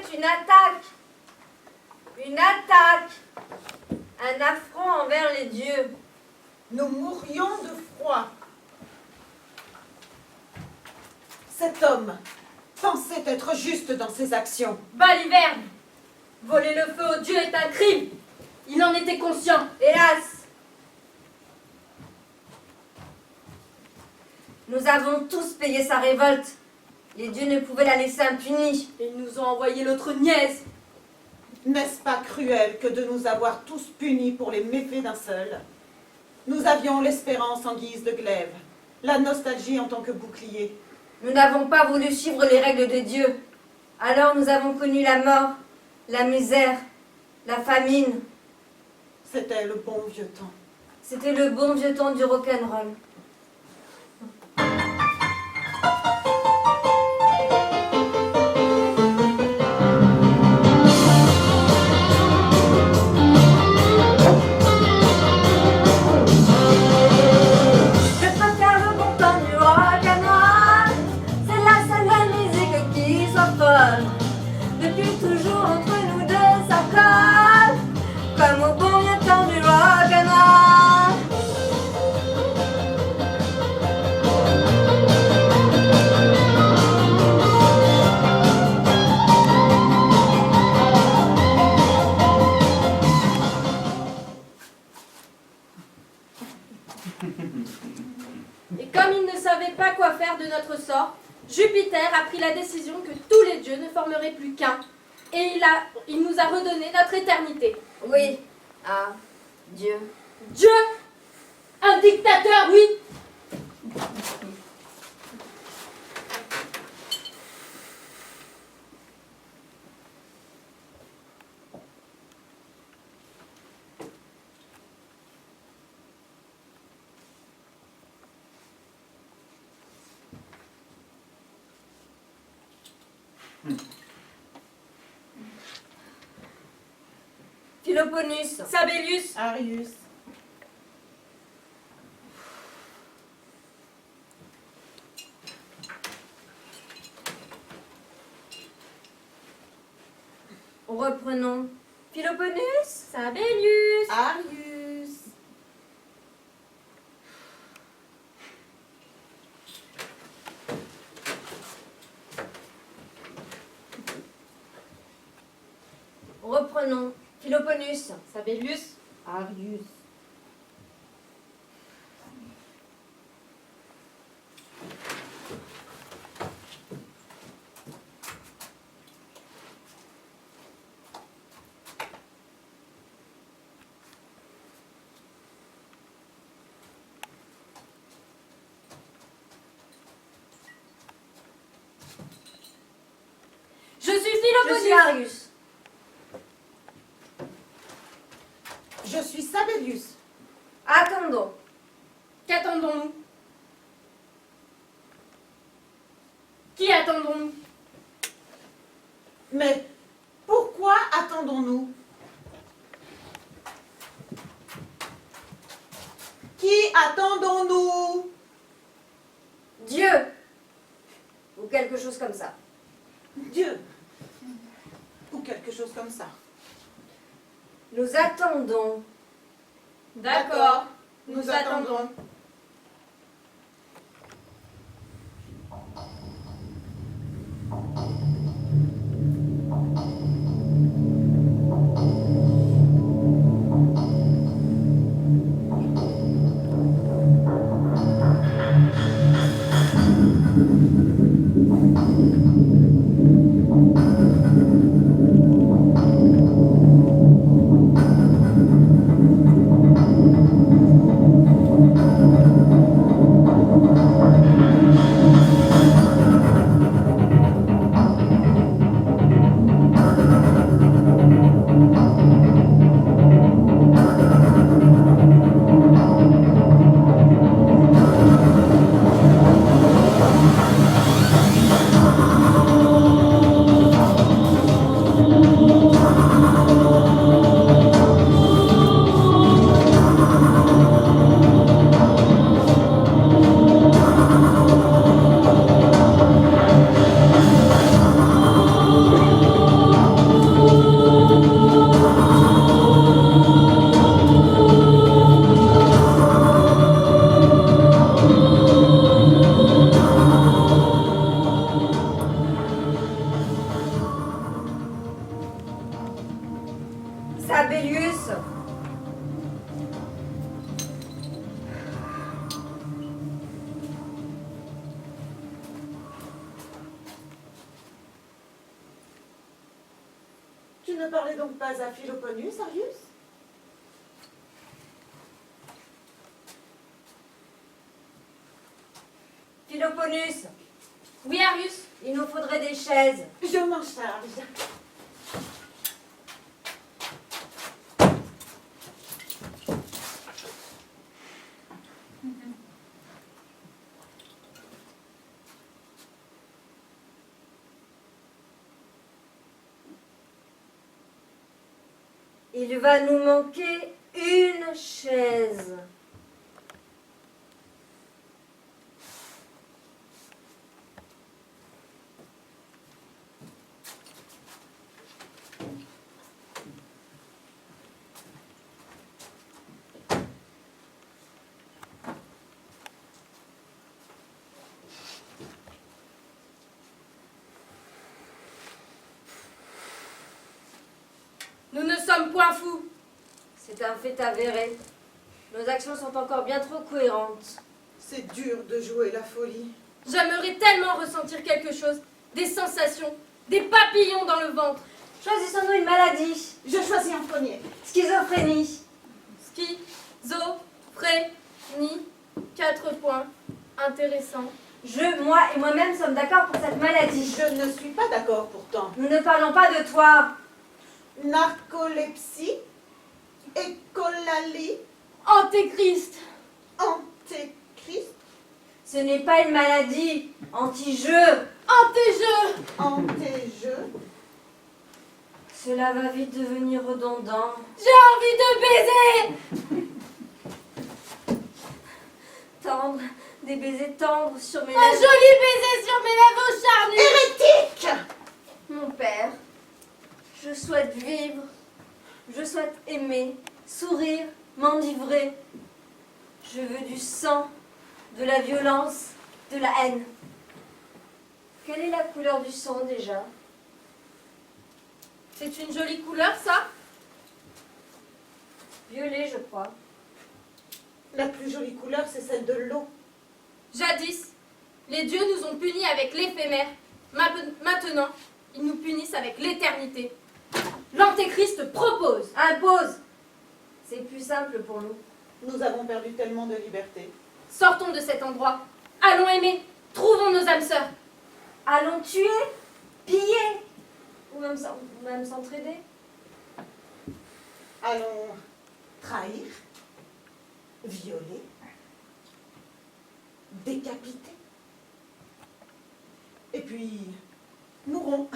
C'est une attaque. Une attaque. Un affront envers les dieux. Nous mourrions de froid. Cet homme pensait être juste dans ses actions. Baliverne! Voler le feu aux dieux est un crime. Il en était conscient. Hélas, nous avons tous payé sa révolte. Les dieux ne pouvaient la laisser impunie. Et ils nous ont envoyé l'autre niaise. N'est-ce pas cruel que de nous avoir tous punis pour les méfaits d'un seul? Nous avions l'espérance en guise de glaive, la nostalgie en tant que bouclier. Nous n'avons pas voulu suivre les règles de Dieu. Alors nous avons connu la mort, la misère, la famine. C'était le bon vieux temps. C'était le bon vieux temps du rock'n'roll. Depuis toujours entre nous deux ça colle, comme au bon vieux temps du rock'n'roll. Et comme il ne savait pas quoi faire de notre sort, Jupiter a pris la décision que tous les dieux ne formeraient plus qu'un. Et il nous a redonné notre éternité. Oui, ah, Dieu. Dieu! Un dictateur, oui! Philoponus. Sabellius! Arius, Reprenons. Philoponus. Sabellius! Arius, Reprenons. Philoponus. Sabellius! Arius, Je suis Je Philoponus! suis Arius. je suis Sabellius. Attendons. Qu'attendons-nous? Qui attendons-nous? Mais pourquoi attendons-nous? Qui attendons-nous? Dieu. Ou quelque chose comme ça. Dieu. Ou quelque chose comme ça. Nous attendons. D'accord, nous attendons. Sabellius. Tu ne parlais donc pas à Philoponus, Arius? Philoponus, Oui, Arius. il nous faudrait des chaises. Je m'en charge. Il va nous manquer une chaise. Nous ne sommes point fous. C'est un fait avéré. Nos actions sont encore bien trop cohérentes. C'est dur de jouer la folie. J'aimerais tellement ressentir quelque chose, des sensations, des papillons dans le ventre. Choisissons-nous une maladie. Je choisis en premier. Schizophrénie. Schizophrénie. 4 points. Intéressant. Je, moi et moi-même sommes d'accord pour cette maladie. Je ne suis pas d'accord pourtant. Nous ne parlons pas de toi. Narcolepsie, écolalie, Antéchrist. antéchrist, Ce n'est pas une maladie. Anti-jeu. Antéjeu. antéjeu. Cela va vite devenir redondant. J'ai envie de baiser. Tendre, des baisers tendres sur mes Un lèvres. joli baiser sur mes lèvres charnues. Hérétique! Mon père, je souhaite vivre, je souhaite aimer, sourire, m'enivrer. Je veux du sang, de la violence, de la haine. Quelle est la couleur du sang déjà? C'est une jolie couleur, ça? Violet, je crois. La plus jolie couleur, c'est celle de l'eau. Jadis, les dieux nous ont punis avec l'éphémère. Maintenant, ils nous punissent avec l'éternité. L'Antéchrist propose. Impose. C'est plus simple pour nous. Nous avons perdu tellement de liberté. Sortons de cet endroit. Allons aimer. Trouvons nos âmes sœurs. Allons tuer, piller, ou même s'entraider. Allons trahir, violer, décapiter. Et puis, mourrons.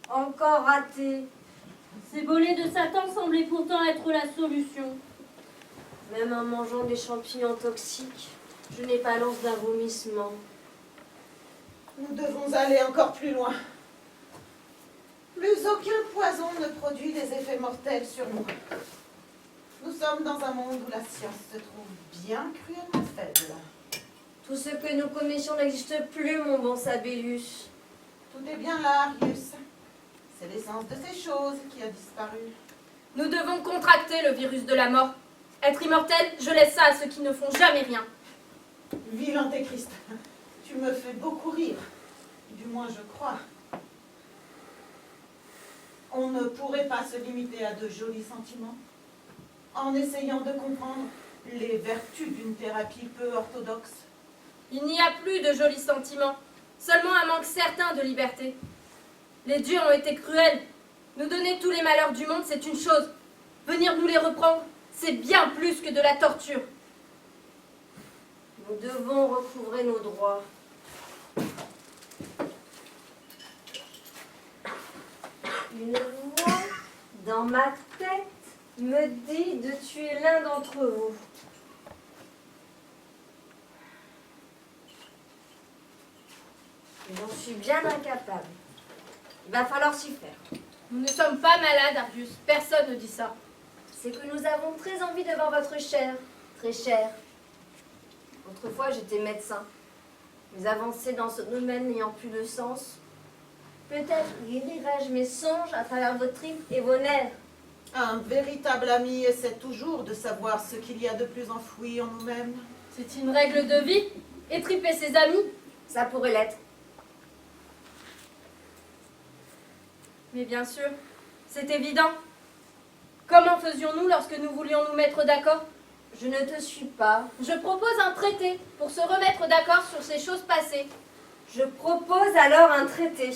Encore raté. Ces bolets de Satan semblaient pourtant être la solution. Même en mangeant des champignons toxiques, je n'ai pas l'once d'un vomissement. Nous devons aller encore plus loin. Plus aucun poison ne produit des effets mortels sur nous. Nous sommes dans un monde où la science se trouve bien cruellement faible. Tout ce que nous commettions n'existe plus, mon bon Sabellius. Tout est bien là, Arius. C'est l'essence de ces choses qui a disparu. Nous devons contracter le virus de la mort. Être immortel, je laisse ça à ceux qui ne font jamais rien. Vil antéchrist, tu me fais beaucoup rire. Du moins, je crois. On ne pourrait pas se limiter à de jolis sentiments en essayant de comprendre les vertus d'une thérapie peu orthodoxe. Il n'y a plus de jolis sentiments, seulement un manque certain de liberté. Les dieux ont été cruels. Nous donner tous les malheurs du monde, c'est une chose. Venir nous les reprendre, c'est bien plus que de la torture. Nous devons recouvrer nos droits. Une voix dans ma tête me dit de tuer l'un d'entre vous. J'en suis bien incapable. Il va falloir s'y faire. Nous ne sommes pas malades, Argus. Personne ne dit ça. C'est que nous avons très envie de voir votre chair, très chère. Autrefois, j'étais médecin. Mes avancées dans ce domaine n'ayant plus de sens, peut-être guérirai-je mes songes à travers vos tripes et vos nerfs. Un véritable ami essaie toujours de savoir ce qu'il y a de plus enfoui en nous-mêmes. C'est une règle de vie. Étriper ses amis. Ça pourrait l'être. Mais bien sûr, c'est évident. Comment faisions-nous lorsque nous voulions nous mettre d'accord? Je ne te suis pas. Je propose un traité pour se remettre d'accord sur ces choses passées. Je propose alors un traité.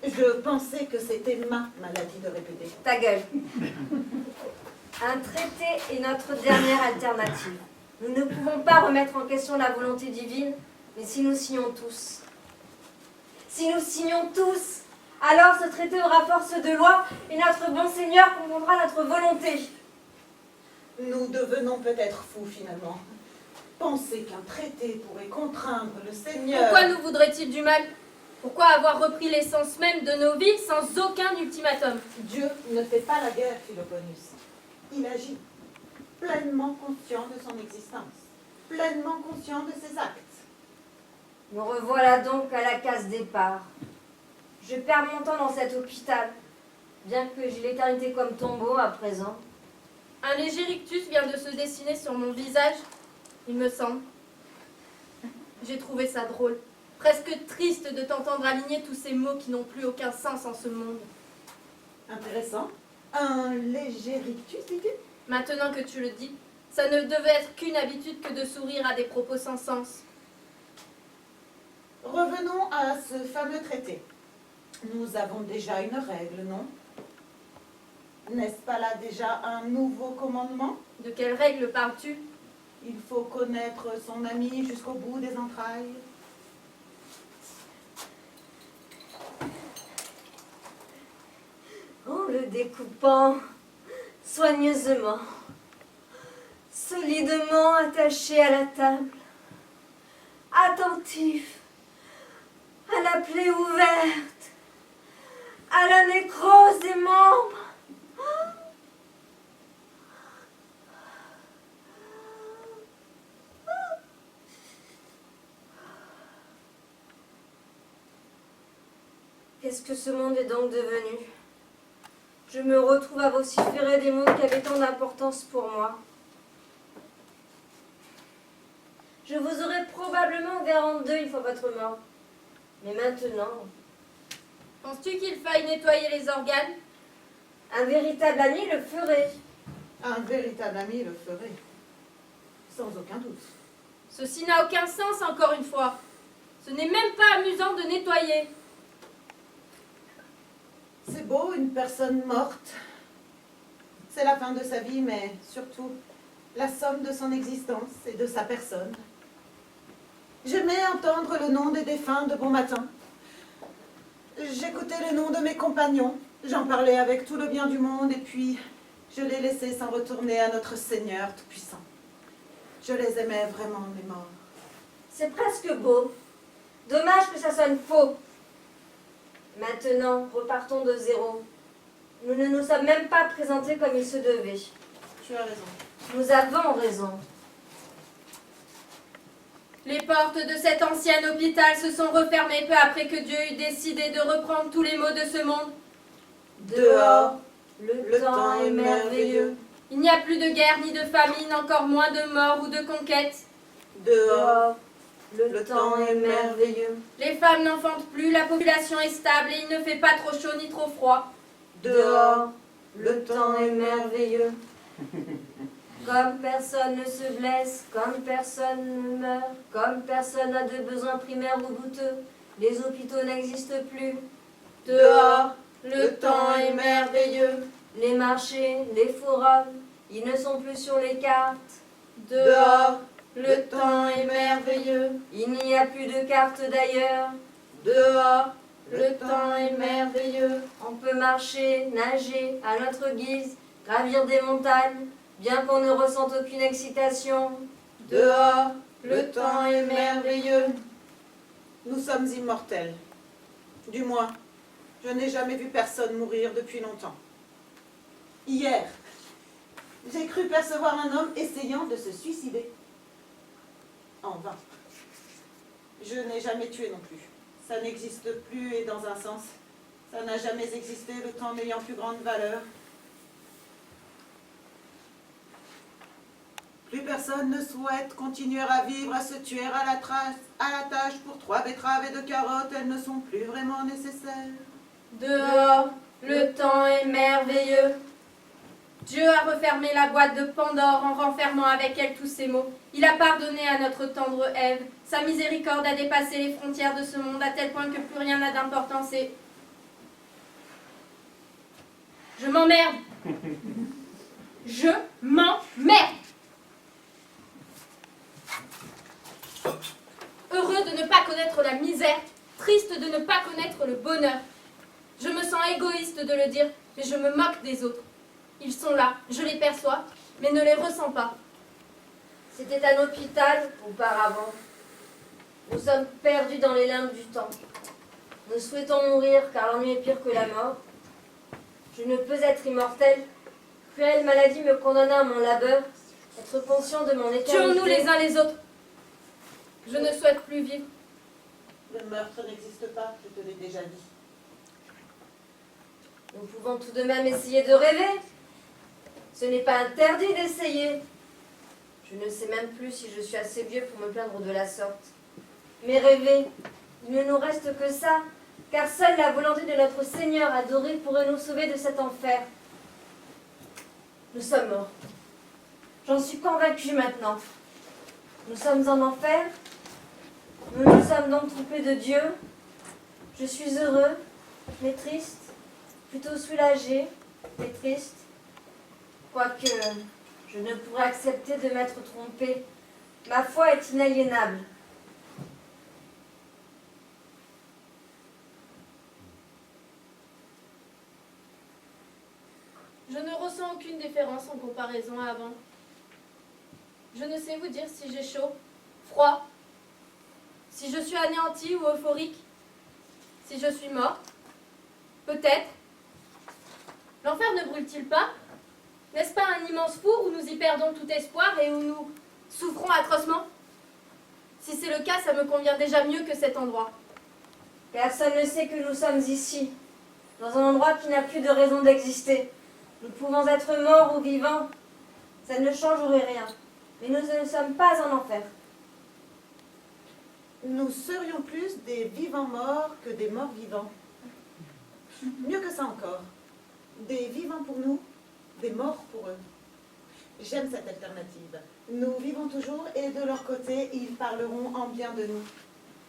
Je pensais que c'était ma maladie de répéter. Ta gueule. Un traité est notre dernière alternative. Nous ne pouvons pas remettre en question la volonté divine, mais si nous signons tous. Si nous signons tous, alors ce traité aura force de loi et notre bon Seigneur comprendra notre volonté. Nous devenons peut-être fous finalement. Penser qu'un traité pourrait contraindre le Seigneur... Pourquoi nous voudrait-il du mal? Pourquoi avoir repris l'essence même de nos vies sans aucun ultimatum? Dieu ne fait pas la guerre, Philoponus. Il agit, pleinement conscient de son existence, pleinement conscient de ses actes. Nous revoilà donc à la case départ. Je perds mon temps dans cet hôpital, bien que j'ai l'éternité comme tombeau à présent. Un léger rictus vient de se dessiner sur mon visage, il me semble. J'ai trouvé ça drôle, presque triste de t'entendre aligner tous ces mots qui n'ont plus aucun sens en ce monde. Intéressant. Un léger rictus, dis-tu? Maintenant que tu le dis, ça ne devait être qu'une habitude que de sourire à des propos sans sens. Revenons à ce fameux traité. Nous avons déjà une règle, non? N'est-ce pas là déjà un nouveau commandement? De quelle règle parles-tu? Il faut connaître son ami jusqu'au bout des entrailles. En le découpant soigneusement, solidement attaché à la table, attentif à la plaie ouverte, à la nécrose des membres. Qu'est-ce que ce monde est donc devenu? Je me retrouve à vociférer des mots qui avaient tant d'importance pour moi. Je vous aurais probablement garant d'eux une fois votre mort. Mais maintenant, Penses-tu qu'il faille nettoyer les organes? un véritable ami le ferait. Un véritable ami le ferait. Sans aucun doute. Ceci n'a aucun sens, encore une fois. Ce n'est même pas amusant de nettoyer. C'est beau, une personne morte. C'est la fin de sa vie, mais surtout la somme de son existence et de sa personne. J'aimais entendre le nom des défunts de bon matin. J'écoutais les noms de mes compagnons. J'en parlais avec tout le bien du monde et puis je les laissais s'en retourner à notre Seigneur Tout-Puissant. Je les aimais vraiment, les morts. C'est presque beau. Dommage que ça sonne faux. Maintenant, repartons de zéro. Nous ne nous sommes même pas présentés comme il se devait. Tu as raison. Nous avons raison. Les portes de cet ancien hôpital se sont refermées peu après que Dieu eut décidé de reprendre tous les maux de ce monde. Dehors, le temps est merveilleux. Il n'y a plus de guerre ni de famine, encore moins de mort ou de conquête. Dehors, le temps est merveilleux. Les femmes n'enfantent plus, la population est stable et il ne fait pas trop chaud ni trop froid. Dehors, le temps est merveilleux. Comme personne ne se blesse, comme personne ne meurt, comme personne n'a de besoins primaires ou douteux, les hôpitaux n'existent plus. Dehors, le temps est merveilleux. Les marchés, les forums, ils ne sont plus sur les cartes. Dehors, le temps est merveilleux. Il n'y a plus de cartes d'ailleurs. Dehors, le temps est merveilleux. On peut marcher, nager à notre guise, gravir des montagnes, bien qu'on ne ressente aucune excitation. Dehors, le temps est merveilleux. nous sommes immortels. Du moins, je n'ai jamais vu personne mourir depuis longtemps. Hier, j'ai cru percevoir un homme essayant de se suicider. En vain. Je n'ai jamais tué non plus. Ça n'existe plus et dans un sens, ça n'a jamais existé, le temps n'ayant plus grande valeur. Plus personne ne souhaite continuer à vivre, à se tuer à la tâche pour 3 betteraves et 2 carottes, elles ne sont plus vraiment nécessaires. Dehors, le temps est merveilleux. Dieu a refermé la boîte de Pandore en renfermant avec elle tous ces mots. Il a pardonné à notre tendre Ève. Sa miséricorde a dépassé les frontières de ce monde à tel point que plus rien n'a d'importance et... Je m'emmerde. Je m'emmerde. Heureux de ne pas connaître la misère, triste de ne pas connaître le bonheur. Je me sens égoïste de le dire, mais je me moque des autres. Ils sont là, je les perçois, mais ne les ressens pas. C'était un hôpital auparavant. Nous sommes perdus dans les limbes du temps. Nous souhaitons mourir car l'ennui est pire que la mort. Je ne peux être immortel. Cruelle maladie me condamna à mon labeur. Être conscient de mon éternité. Tuons-nous les uns les autres. Je ne souhaite plus vivre. Le meurtre n'existe pas, je te l'ai déjà dit. Nous pouvons tout de même essayer de rêver. Ce n'est pas interdit d'essayer. Je ne sais même plus si je suis assez vieux pour me plaindre de la sorte. Mais rêver, il ne nous reste que ça, car seule la volonté de notre Seigneur adoré pourrait nous sauver de cet enfer. Nous sommes morts. J'en suis convaincue maintenant. Nous sommes en enfer. Nous nous sommes donc trompés de Dieu. Je suis heureux, mais triste. Plutôt soulagé, mais triste. Quoique je ne pourrais accepter de m'être trompée. Ma foi est inaliénable. Je ne ressens aucune différence en comparaison à avant. Je ne sais vous dire si j'ai chaud, froid, si je suis anéantie ou euphorique, si je suis morte. Peut-être. L'enfer ne brûle-t-il pas? N'est-ce pas un immense four où nous y perdons tout espoir et où nous souffrons atrocement? Si c'est le cas, ça me convient déjà mieux que cet endroit. Personne ne sait que nous sommes ici, dans un endroit qui n'a plus de raison d'exister. Nous pouvons être morts ou vivants, ça ne changerait rien. Mais nous ne sommes pas en enfer. Nous serions plus des vivants morts que des morts vivants. Mieux que ça encore. Des vivants pour nous, des morts pour eux. J'aime cette alternative. Nous vivons toujours et de leur côté, ils parleront en bien de nous.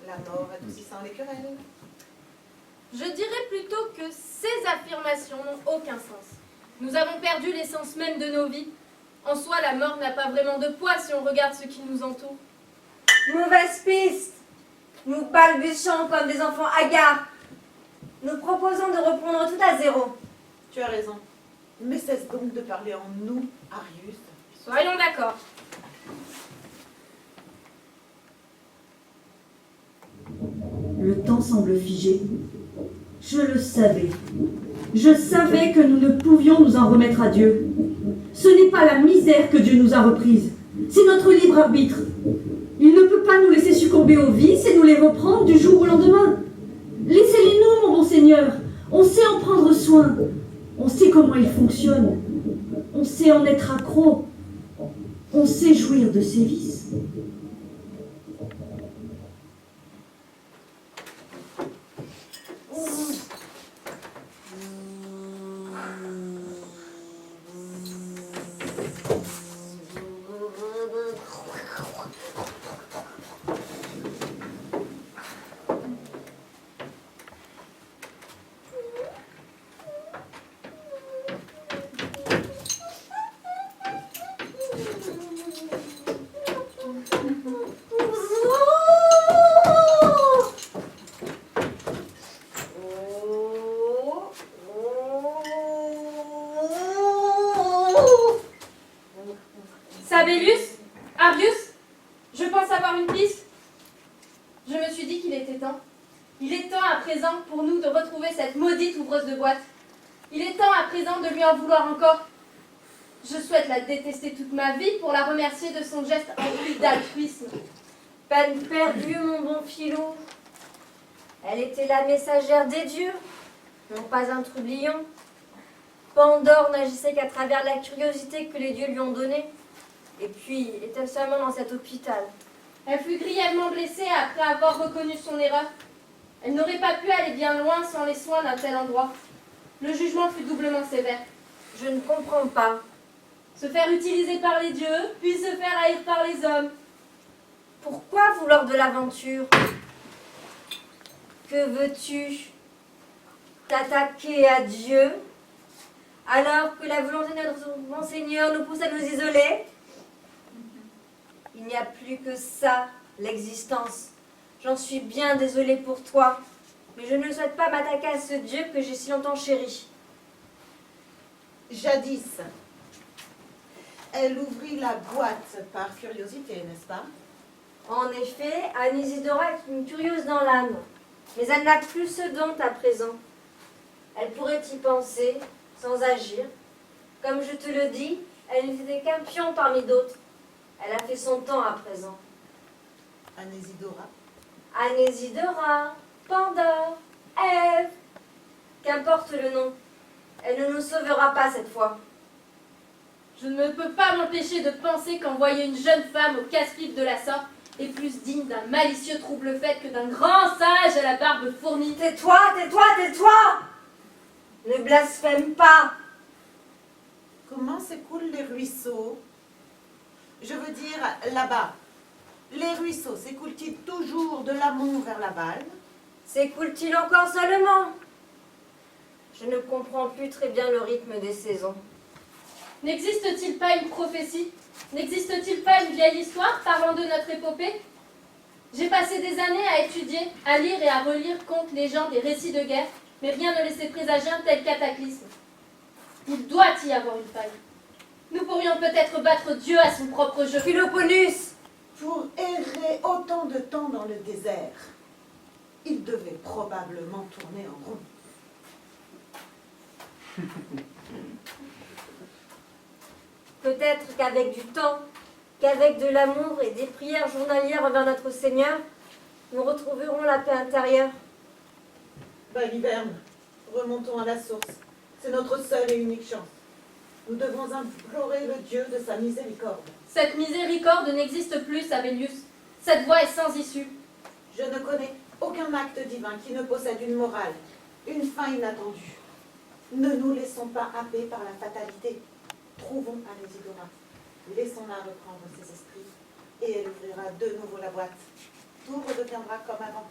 La mort adoucissant les querelles. Je dirais plutôt que ces affirmations n'ont aucun sens. Nous avons perdu l'essence même de nos vies. En soi, la mort n'a pas vraiment de poids si on regarde ce qui nous entoure. Mauvaise piste. Nous balbutions comme des enfants hagards. Nous proposons de reprendre tout à zéro. Tu as raison. Mais cesse donc de parler en nous, Arius. Soyons d'accord. Le temps semble figé. Je le savais. Je savais que nous ne pouvions nous en remettre à Dieu. Ce n'est pas la misère que Dieu nous a reprise. C'est notre libre arbitre. Il ne peut pas nous laisser succomber aux vices et nous les reprendre du jour au lendemain. Laissez-les nous, mon bon Seigneur. On sait en prendre soin. On sait comment ils fonctionnent. On sait en être accro. On sait jouir de ses vices. pense avoir une piste. Je me suis dit qu'il était temps. Il est temps à présent pour nous de retrouver cette maudite ouvreuse de boîte. Il est temps à présent de lui en vouloir encore. Je souhaite la détester toute ma vie pour la remercier de son geste empli d'altruisme. Peine perdue, mon bon filou. Elle était la messagère des dieux, non pas un troublion. Pandore n'agissait qu'à travers la curiosité que les dieux lui ont donnée. Et puis, était seulement dans cet hôpital. Elle fut grièvement blessée après avoir reconnu son erreur. Elle n'aurait pas pu aller bien loin sans les soins d'un tel endroit. Le jugement fut doublement sévère. Je ne comprends pas. Se faire utiliser par les dieux, puis se faire haïr par les hommes. Pourquoi vouloir de l'aventure? Que veux-tu? T'attaquer à Dieu alors que la volonté de notre bon Seigneur nous pousse à nous isoler? Il n'y a plus que ça, l'existence. J'en suis bien désolée pour toi, mais je ne souhaite pas m'attaquer à ce Dieu que j'ai si longtemps chéri. Jadis, elle ouvrit la boîte par curiosité, n'est-ce pas? En effet, Anne Isidora est une curieuse dans l'âme, mais elle n'a plus ce don à présent. Elle pourrait y penser, sans agir. Comme je te le dis, elle n'était qu'un pion parmi d'autres. Elle a fait son temps à présent. Anésidora. Anésidora, Pandore, Ève, qu'importe le nom, elle ne nous sauvera pas cette fois. Je ne peux pas m'empêcher de penser qu'envoyer une jeune femme au casse-pipe de la sorte est plus digne d'un malicieux trouble-fête que d'un grand sage à la barbe fournie. Tais-toi, tais-toi, tais-toi! Ne blasphème pas! Comment s'écoulent les ruisseaux? Je veux dire, là-bas. Les ruisseaux s'écoulent-ils toujours de l'amont vers l'aval? S'écoule-t-il encore seulement? Je ne comprends plus très bien le rythme des saisons. N'existe-t-il pas une prophétie? N'existe-t-il pas une vieille histoire parlant de notre épopée? J'ai passé des années à étudier, à lire et à relire contes, légendes et récits de guerre, mais rien ne laissait présager un tel cataclysme. Il doit y avoir une faille. Nous pourrions peut-être battre Dieu à son propre jeu. Philoponus! Pour errer autant de temps dans le désert, il devait probablement tourner en rond. Peut-être qu'avec du temps, qu'avec de l'amour et des prières journalières envers notre Seigneur, nous retrouverons la paix intérieure. Baliverne, remontons à la source. C'est notre seule et unique chance. Nous devons implorer le Dieu de sa miséricorde. Cette miséricorde n'existe plus, Sabellius. Cette voie est sans issue. Je ne connais aucun acte divin qui ne possède une morale, une fin inattendue. Ne nous laissons pas happer par la fatalité. Trouvons Anésidora. Laissons-la reprendre ses esprits et elle ouvrira de nouveau la boîte. Tout redeviendra comme avant,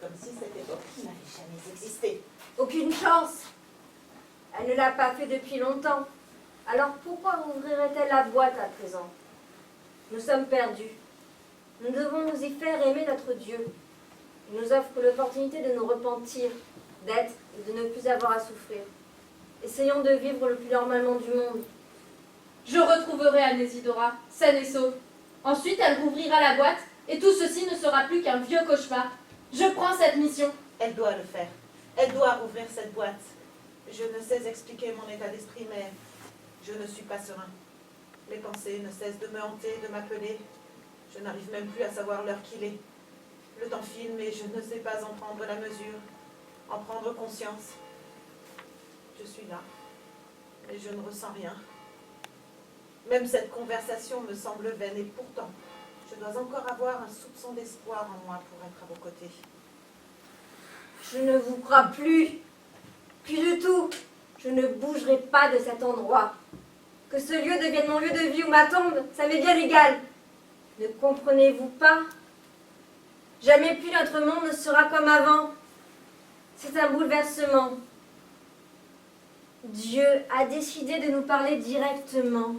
comme si cette époque n'avait jamais existé. Aucune chance. Elle ne l'a pas fait depuis longtemps. Alors pourquoi ouvrirait-elle la boîte à présent? Nous sommes perdus. Nous devons nous y faire aimer notre Dieu. Il nous offre l'opportunité de nous repentir, d'être et de ne plus avoir à souffrir. Essayons de vivre le plus normalement du monde. Je retrouverai Anésidora, saine et sauve. Ensuite, elle rouvrira la boîte, et tout ceci ne sera plus qu'un vieux cauchemar. Je prends cette mission. Elle doit le faire. Elle doit rouvrir cette boîte. Je ne sais expliquer mon état d'esprit, mais je ne suis pas serein. Les pensées ne cessent de me hanter, de m'appeler. Je n'arrive même plus à savoir l'heure qu'il est. Le temps file, mais je ne sais pas en prendre la mesure, en prendre conscience. Je suis là, mais je ne ressens rien. Même cette conversation me semble vaine, et pourtant, je dois encore avoir un soupçon d'espoir en moi pour être à vos côtés. Je ne vous crois plus. Plus du tout. Je ne bougerai pas de cet endroit. Que ce lieu devienne mon lieu de vie ou ma tombe, ça m'est bien égal. Ne comprenez-vous pas? Jamais plus notre monde ne sera comme avant. C'est un bouleversement. Dieu a décidé de nous parler directement.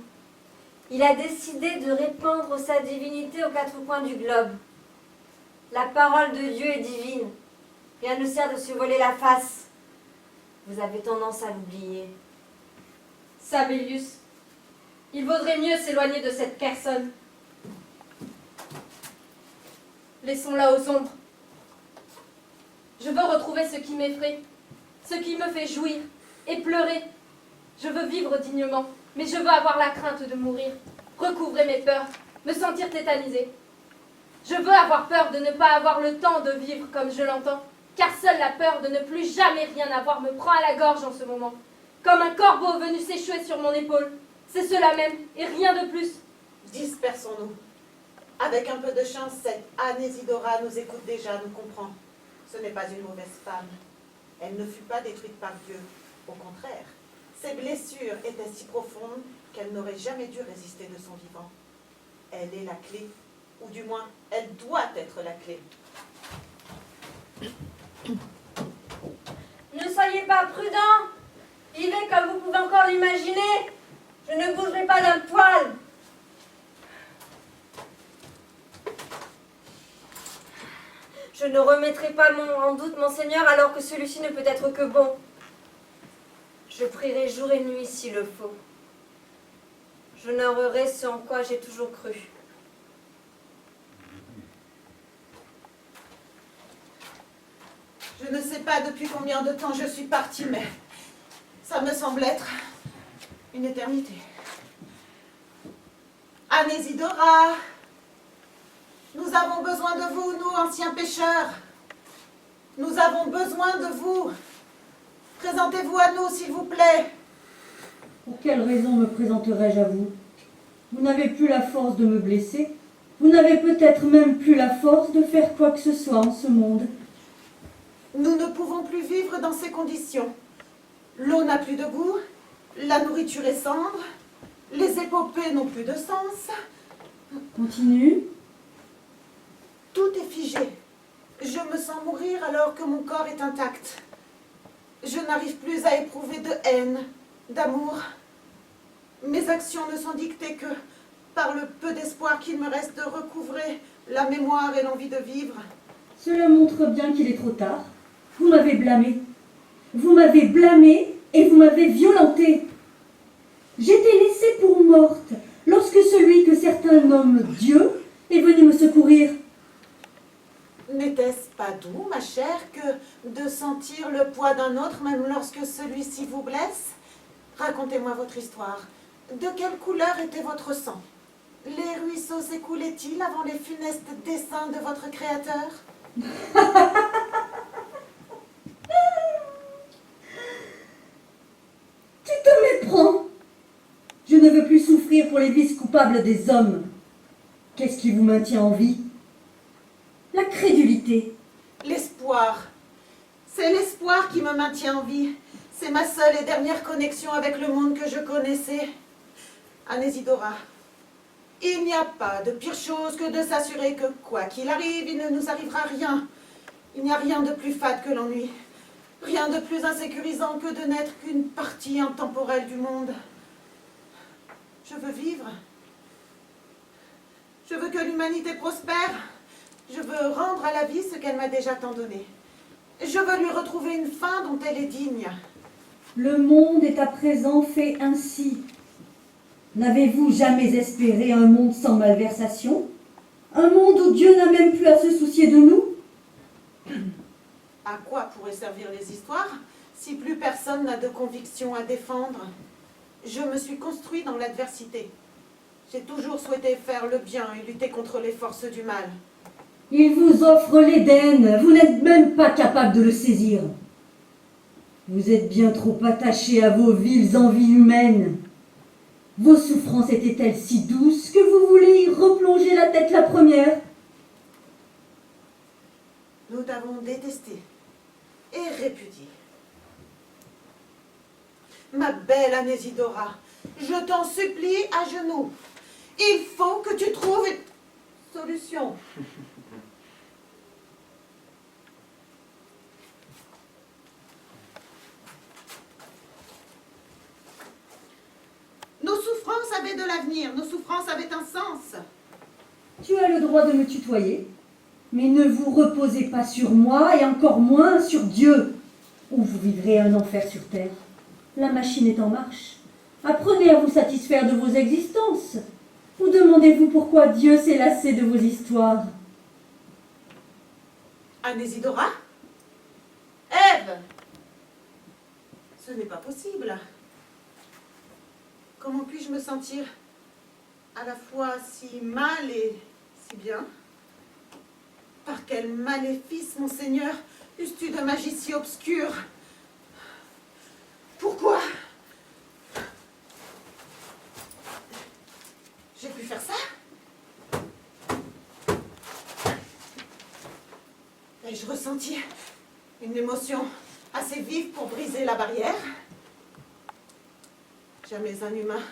Il a décidé de répandre sa divinité aux quatre coins du globe. La parole de Dieu est divine. Rien ne sert de se voiler la face. Vous avez tendance à l'oublier. Sabellius, il vaudrait mieux s'éloigner de cette personne. Laissons-la aux ombres. Je veux retrouver ce qui m'effraie, ce qui me fait jouir et pleurer. Je veux vivre dignement, mais je veux avoir la crainte de mourir, recouvrer mes peurs, me sentir tétanisée. Je veux avoir peur de ne pas avoir le temps de vivre comme je l'entends, car seule la peur de ne plus jamais rien avoir me prend à la gorge en ce moment, comme un corbeau venu s'échouer sur mon épaule. C'est cela même, et rien de plus. Dispersons-nous. Avec un peu de chance, cette Anne Isidora nous écoute déjà, nous comprend. Ce n'est pas une mauvaise femme. Elle ne fut pas détruite par Dieu. Au contraire, ses blessures étaient si profondes qu'elle n'aurait jamais dû résister de son vivant. Elle est la clé, ou du moins, elle doit être la clé. Ne soyez pas prudents. Vivez comme vous pouvez encore l'imaginer. Je ne bougerai pas d'un poil. Je ne remettrai pas en doute mon Seigneur alors que celui-ci ne peut être que bon. Je prierai jour et nuit s'il le faut. J'honorerai ce en quoi j'ai toujours cru. Je ne sais pas depuis combien de temps je suis partie, mais ça me semble être une éternité. Anne Isidora, nous avons besoin de vous, nous, anciens pécheurs. Nous avons besoin de vous. Présentez-vous à nous, s'il vous plaît. Pour quelle raison me présenterais-je à vous? Vous n'avez plus la force de me blesser. Vous n'avez peut-être même plus la force de faire quoi que ce soit en ce monde. Nous ne pouvons plus vivre dans ces conditions. L'eau n'a plus de goût, la nourriture est cendre, les épopées n'ont plus de sens. Continue. Tout est figé. Je me sens mourir alors que mon corps est intact. Je n'arrive plus à éprouver de haine, d'amour. Mes actions ne sont dictées que par le peu d'espoir qu'il me reste de recouvrer la mémoire et l'envie de vivre. Cela montre bien qu'il est trop tard. Vous m'avez blâmé. Vous m'avez blâmé et vous m'avez violentée. J'étais laissée pour morte lorsque celui que certains nomment Dieu est venu me secourir. N'était-ce pas doux, ma chère, que de sentir le poids d'un autre, même lorsque celui-ci vous blesse? Racontez-moi votre histoire. De quelle couleur était votre sang? Les ruisseaux s'écoulaient-ils avant les funestes desseins de votre Créateur? Tu te méprends. Je ne veux plus souffrir pour les vices coupables des hommes. Qu'est-ce qui vous maintient en vie? La crédulité. L'espoir. C'est l'espoir qui me maintient en vie. C'est ma seule et dernière connexion avec le monde que je connaissais. Anne Isidora, il n'y a pas de pire chose que de s'assurer que, quoi qu'il arrive, il ne nous arrivera rien. Il n'y a rien de plus fade que l'ennui. Rien de plus insécurisant que de n'être qu'une partie intemporelle du monde. Je veux vivre. Je veux que l'humanité prospère. Je veux rendre à la vie ce qu'elle m'a déjà tant donné. Je veux lui retrouver une fin dont elle est digne. Le monde est à présent fait ainsi. N'avez-vous jamais espéré un monde sans malversation? Un monde où Dieu n'a même plus à se soucier de nous? À quoi pourraient servir les histoires si plus personne n'a de conviction à défendre? Je me suis construit dans l'adversité. J'ai toujours souhaité faire le bien et lutter contre les forces du mal. Il vous offre l'Éden, vous n'êtes même pas capable de le saisir. Vous êtes bien trop attaché à vos viles envies humaines. Vos souffrances étaient-elles si douces que vous voulez y replonger la tête la première? Nous t'avons détesté et répudié. Ma belle Anne Isidora, je t'en supplie à genoux. Il faut que tu trouves une solution. Nos souffrances avaient de l'avenir, nos souffrances avaient un sens. Tu as le droit de me tutoyer, mais ne vous reposez pas sur moi et encore moins sur Dieu, ou vous vivrez un enfer sur terre. La machine est en marche. Apprenez à vous satisfaire de vos existences. Ou demandez-vous pourquoi Dieu s'est lassé de vos histoires. Anésidora? Ève! Ce n'est pas possible. Comment puis-je me sentir à la fois si mal et si bien? Par quel maléfice, mon Seigneur, eusses-tu de magie si obscure? Pourquoi j'ai pu faire ça? Ai-je ressenti une émotion assez vive pour briser la barrière? Jamais un humain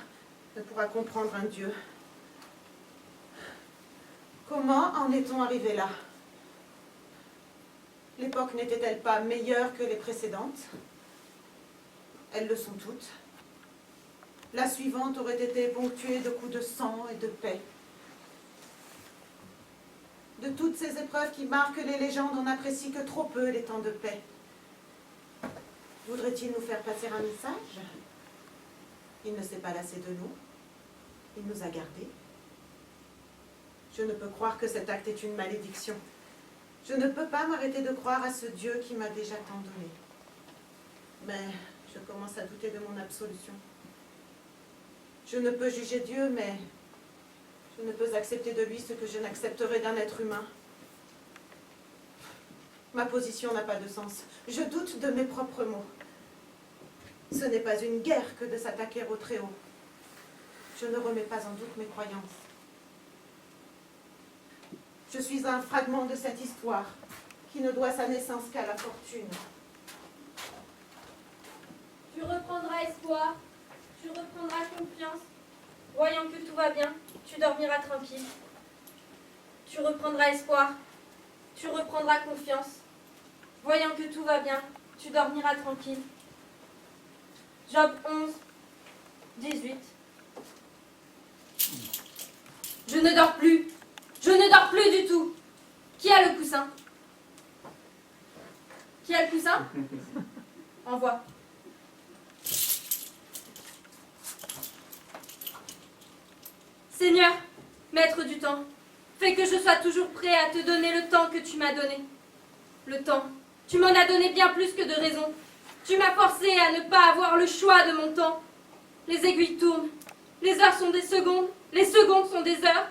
ne pourra comprendre un Dieu. Comment en est-on arrivé là? L'époque n'était-elle pas meilleure que les précédentes? Elles le sont toutes. La suivante aurait été ponctuée de coups de sang et de paix. De toutes ces épreuves qui marquent les légendes, on n'apprécie que trop peu les temps de paix. Voudrait-il nous faire passer un message? Il ne s'est pas lassé de nous. Il nous a gardés. Je ne peux croire que cet acte est une malédiction. Je ne peux pas m'arrêter de croire à ce Dieu qui m'a déjà tant donné. Mais je commence à douter de mon absolution. Je ne peux juger Dieu, mais je ne peux accepter de lui ce que je n'accepterai d'un être humain. Ma position n'a pas de sens. Je doute de mes propres mots. Ce n'est pas une guerre que de s'attaquer au Très-Haut. Je ne remets pas en doute mes croyances. Je suis un fragment de cette histoire qui ne doit sa naissance qu'à la fortune. Tu reprendras espoir, tu reprendras confiance. Voyant que tout va bien, tu dormiras tranquille. Tu reprendras espoir, tu reprendras confiance. Voyant que tout va bien, tu dormiras tranquille. Job 11, 18. Je ne dors plus. Je ne dors plus du tout. Qui a le coussin? Qui a le coussin? Envoie. Seigneur, maître du temps, fais que je sois toujours prêt à te donner le temps que tu m'as donné. Le temps, tu m'en as donné bien plus que de raison. Tu m'as forcé à ne pas avoir le choix de mon temps. Les aiguilles tournent, les heures sont des secondes, les secondes sont des heures.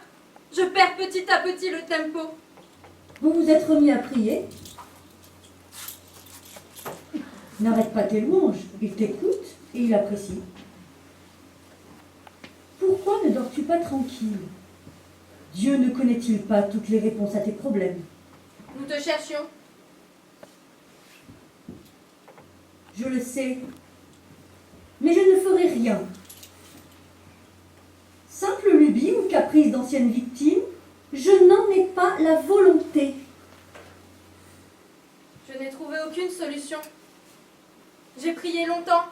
Je perds petit à petit le tempo. Vous vous êtes remis à prier? N'arrête pas tes louanges, il t'écoute et il apprécie. Pourquoi ne dors-tu pas tranquille? Dieu ne connaît-il pas toutes les réponses à tes problèmes? Nous te cherchions. Je le sais, mais je ne ferai rien. Simple lubie ou caprice d'ancienne victime, je n'en ai pas la volonté. Je n'ai trouvé aucune solution. J'ai prié longtemps,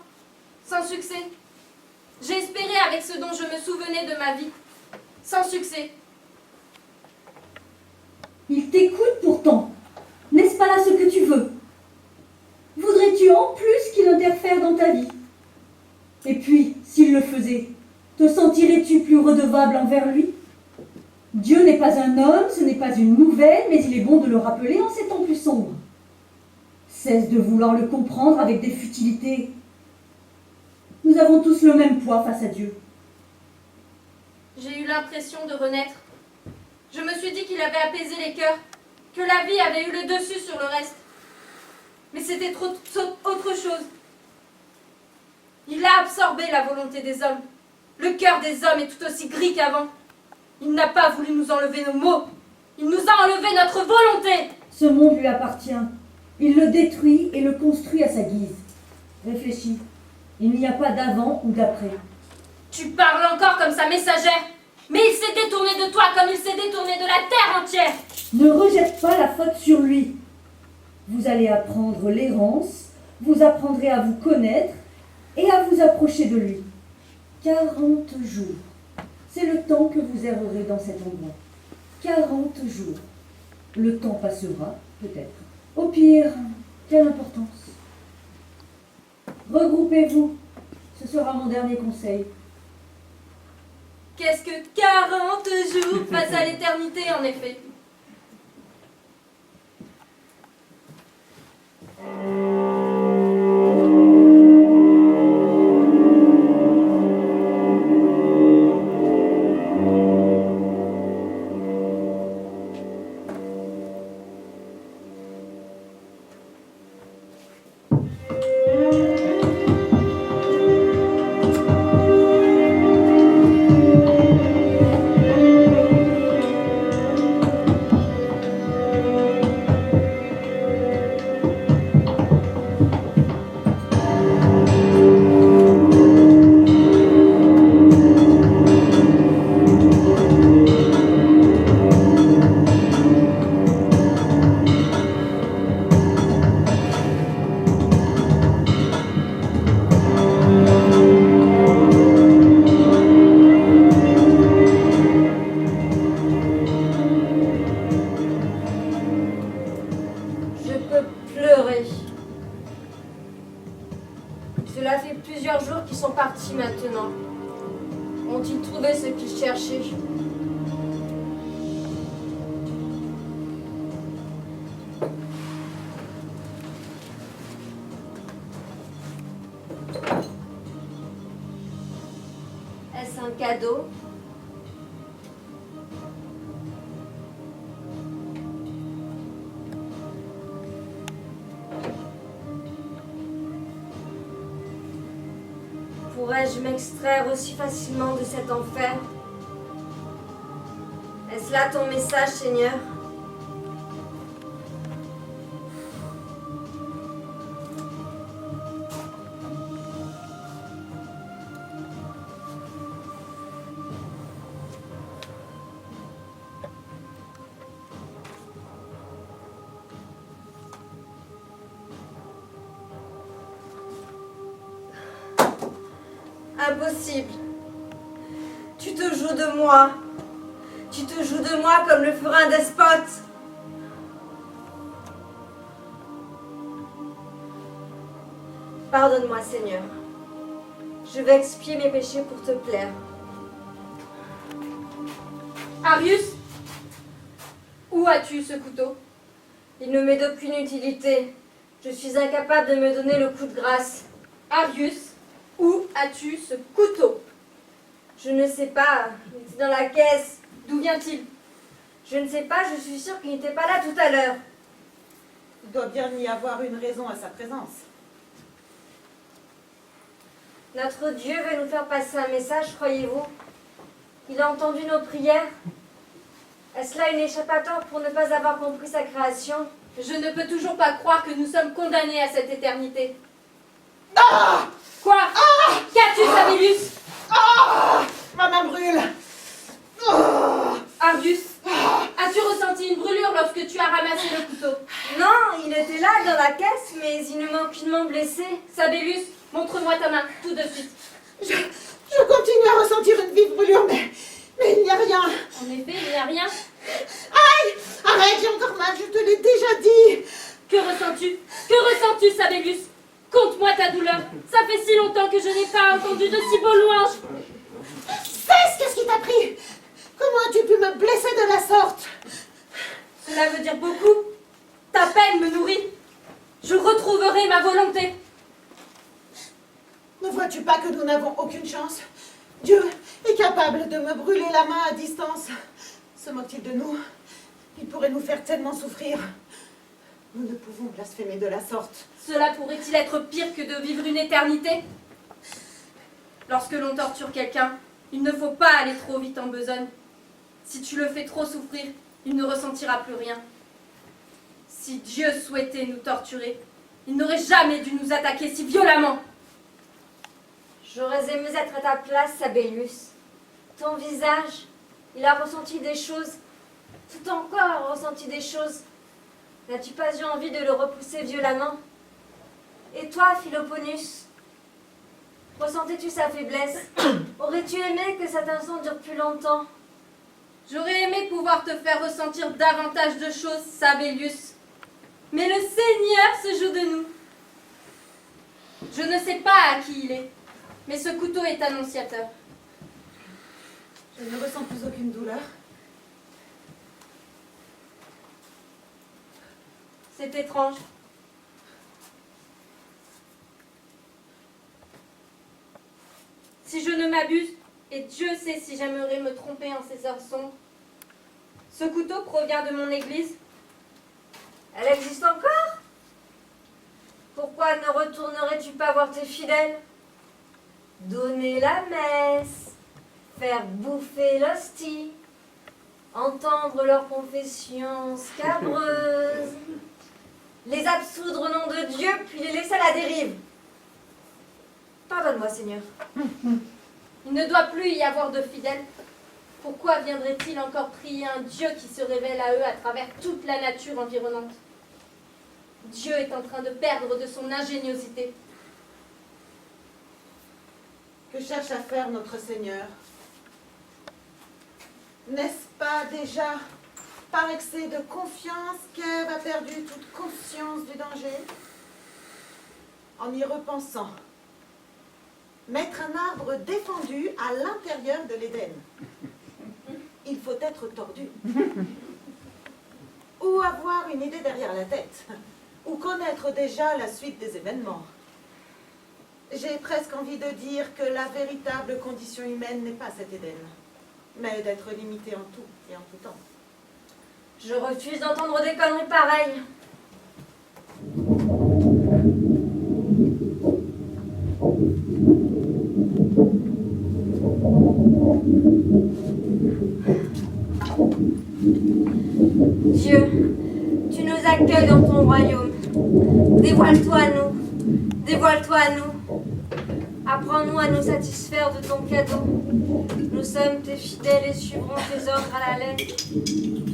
sans succès. J'ai espéré avec ce dont je me souvenais de ma vie, sans succès. Il t'écoute pourtant. N'est-ce pas là ce que tu veux? Voudrais-tu en plus qu'il interfère dans ta vie? Et puis, s'il le faisait, te sentirais-tu plus redevable envers lui? Dieu n'est pas un homme, ce n'est pas une nouvelle, mais il est bon de le rappeler en ces temps plus sombres. Cesse de vouloir le comprendre avec des futilités. Nous avons tous le même poids face à Dieu. J'ai eu l'impression de renaître. Je me suis dit qu'il avait apaisé les cœurs, que la vie avait eu le dessus sur le reste. Mais c'était autre chose. Il a absorbé la volonté des hommes. Le cœur des hommes est tout aussi gris qu'avant. Il n'a pas voulu nous enlever nos mots. Il nous a enlevé notre volonté. Ce monde lui appartient. Il le détruit et le construit à sa guise. Réfléchis. Il n'y a pas d'avant ou d'après. Tu parles encore comme sa messagère. Mais il s'est détourné de toi comme il s'est détourné de la terre entière. Ne rejette pas la faute sur lui. Vous allez apprendre l'errance, vous apprendrez à vous connaître et à vous approcher de lui. 40 jours. C'est le temps que vous errerez dans cet endroit. 40 jours. Le temps passera, peut-être. Au pire, quelle importance. Regroupez-vous. Ce sera mon dernier conseil. Qu'est-ce que 40 jours face à l'éternité, en effet? plusieurs jours qu'ils sont partis maintenant. Ont-ils trouvé ce qu'ils cherchaient? Est-ce un cadeau? Pourrais-je m'extraire aussi facilement de cet enfer? Est-ce là ton message, Seigneur? Impossible. Tu te joues de moi. Tu te joues de moi comme le ferait un despote. Pardonne-moi, Seigneur. Je vais expier mes péchés pour te plaire. Arius, où as-tu ce couteau? Il ne m'est d'aucune utilité. Je suis incapable de me donner le coup de grâce. Arius, où as-tu ce couteau? Je ne sais pas. Il était dans la caisse. D'où vient-il? Je ne sais pas, je suis sûre qu'il n'était pas là tout à l'heure. Il doit bien y avoir une raison à sa présence. Notre Dieu veut nous faire passer un message, croyez-vous? Il a entendu nos prières. Est-ce là une échappatoire pour ne pas avoir compris sa création? Je ne peux toujours pas croire que nous sommes condamnés à cette éternité. Ah! Quoi? Qu'as-tu, Sabellus? Ma main brûle. Ah! Arius, as-tu ressenti une brûlure lorsque tu as ramassé le couteau? Non, il était là dans la caisse, mais il ne m'a aucunement blessé. Sabellus, montre-moi ta main, tout de suite. Je continue à ressentir une vive brûlure, mais il n'y a rien. En effet, il n'y a rien. Aïe! Arrête, j'ai encore mal, je te l'ai déjà dit. Que ressens-tu? Que ressens-tu, Sabellus? Conte-moi ta douleur. Ça fait si longtemps que je n'ai pas entendu de si beaux louanges. Cesse, qu'est-ce qui t'a pris? Comment as-tu pu me blesser de la sorte? Cela veut dire beaucoup. Ta peine me nourrit. Je retrouverai ma volonté. Ne vois-tu pas que nous n'avons aucune chance? Dieu est capable de me brûler la main à distance. Se moque-t-il de nous? Il pourrait nous faire tellement souffrir. Nous ne pouvons blasphémer de la sorte. Cela pourrait-il être pire que de vivre une éternité? Lorsque l'on torture quelqu'un, il ne faut pas aller trop vite en besogne. Si tu le fais trop souffrir, il ne ressentira plus rien. Si Dieu souhaitait nous torturer, il n'aurait jamais dû nous attaquer si violemment. J'aurais aimé être à ta place, Sabellus. Ton visage, il a ressenti des choses. Tout ton corps a ressenti des choses. N'as-tu pas eu envie de le repousser violemment? Et toi, Philoponus, ressentais-tu sa faiblesse? Aurais-tu aimé que cet instant dure plus longtemps? J'aurais aimé pouvoir te faire ressentir davantage de choses, Sabellus. Mais le Seigneur se joue de nous. Je ne sais pas à qui il est, mais ce couteau est annonciateur. Je ne ressens plus aucune douleur. C'est étrange. Si je ne m'abuse, et Dieu sait si j'aimerais me tromper en ces heures sombres, ce couteau provient de mon église. Elle existe encore? Pourquoi ne retournerais-tu pas voir tes fidèles? Donner la messe, faire bouffer l'hostie, entendre leurs confessions scabreuses, les absoudre au nom de Dieu, puis les laisser à la dérive. Pardonne-moi, Seigneur. Il ne doit plus y avoir de fidèles. Pourquoi viendraient-ils encore prier un Dieu qui se révèle à eux à travers toute la nature environnante? Dieu est en train de perdre de son ingéniosité. Que cherche à faire notre Seigneur? N'est-ce pas déjà par excès de confiance qu'Ève a perdu toute conscience du danger? En y repensant, mettre un arbre défendu à l'intérieur de l'Éden. Il faut être tordu. Ou avoir une idée derrière la tête. Ou connaître déjà la suite des événements. J'ai presque envie de dire que la véritable condition humaine n'est pas cet Éden, mais d'être limité en tout et en tout temps. Je refuse d'entendre des conneries pareilles. Dieu, tu nous accueilles dans ton royaume. Dévoile-toi à nous. Dévoile-toi à nous. Apprends-nous à nous satisfaire de ton cadeau. Nous sommes tes fidèles et suivrons tes ordres à la lettre.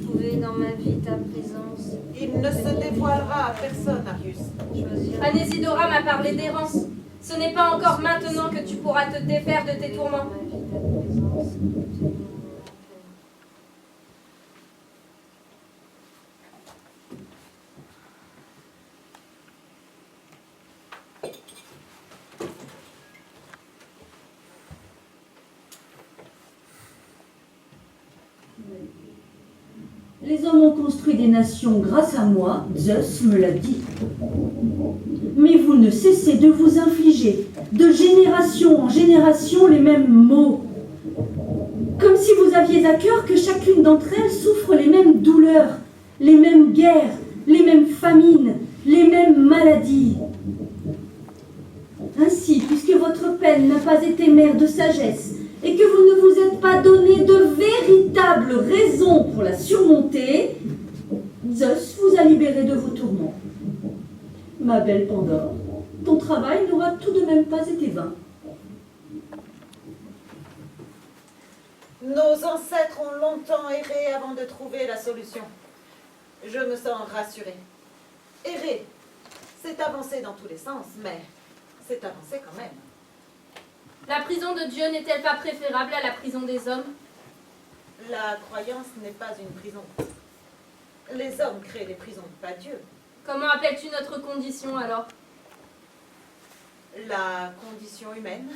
Trouver dans ma vie ta présence. Il ne se dévoilera à personne, Arius. Choisir Anésidora m'a parlé d'errance. Ce n'est pas encore maintenant que tu pourras te défaire de tes tourments. dans ma vie ta présence. Obtenir mon paix. Les hommes ont construit des nations grâce à moi, Zeus me l'a dit. Mais vous ne cessez de vous infliger, de génération en génération, les mêmes maux. Comme si vous aviez à cœur que chacune d'entre elles souffre les mêmes douleurs, les mêmes guerres, les mêmes famines, les mêmes maladies. Ainsi, puisque votre peine n'a pas été mère de sagesse, et que vous ne vous êtes pas donné de véritables raisons pour la surmonter, Zeus vous a libéré de vos tourments. Ma belle Pandore, ton travail n'aura tout de même pas été vain. Nos ancêtres ont longtemps erré avant de trouver la solution. Je me sens rassurée. Errer, c'est avancer dans tous les sens, mais c'est avancer quand même. La prison de Dieu n'est-elle pas préférable à la prison des hommes? La croyance n'est pas une prison. Les hommes créent les prisons, pas Dieu. Comment appelles-tu notre condition alors? La condition humaine.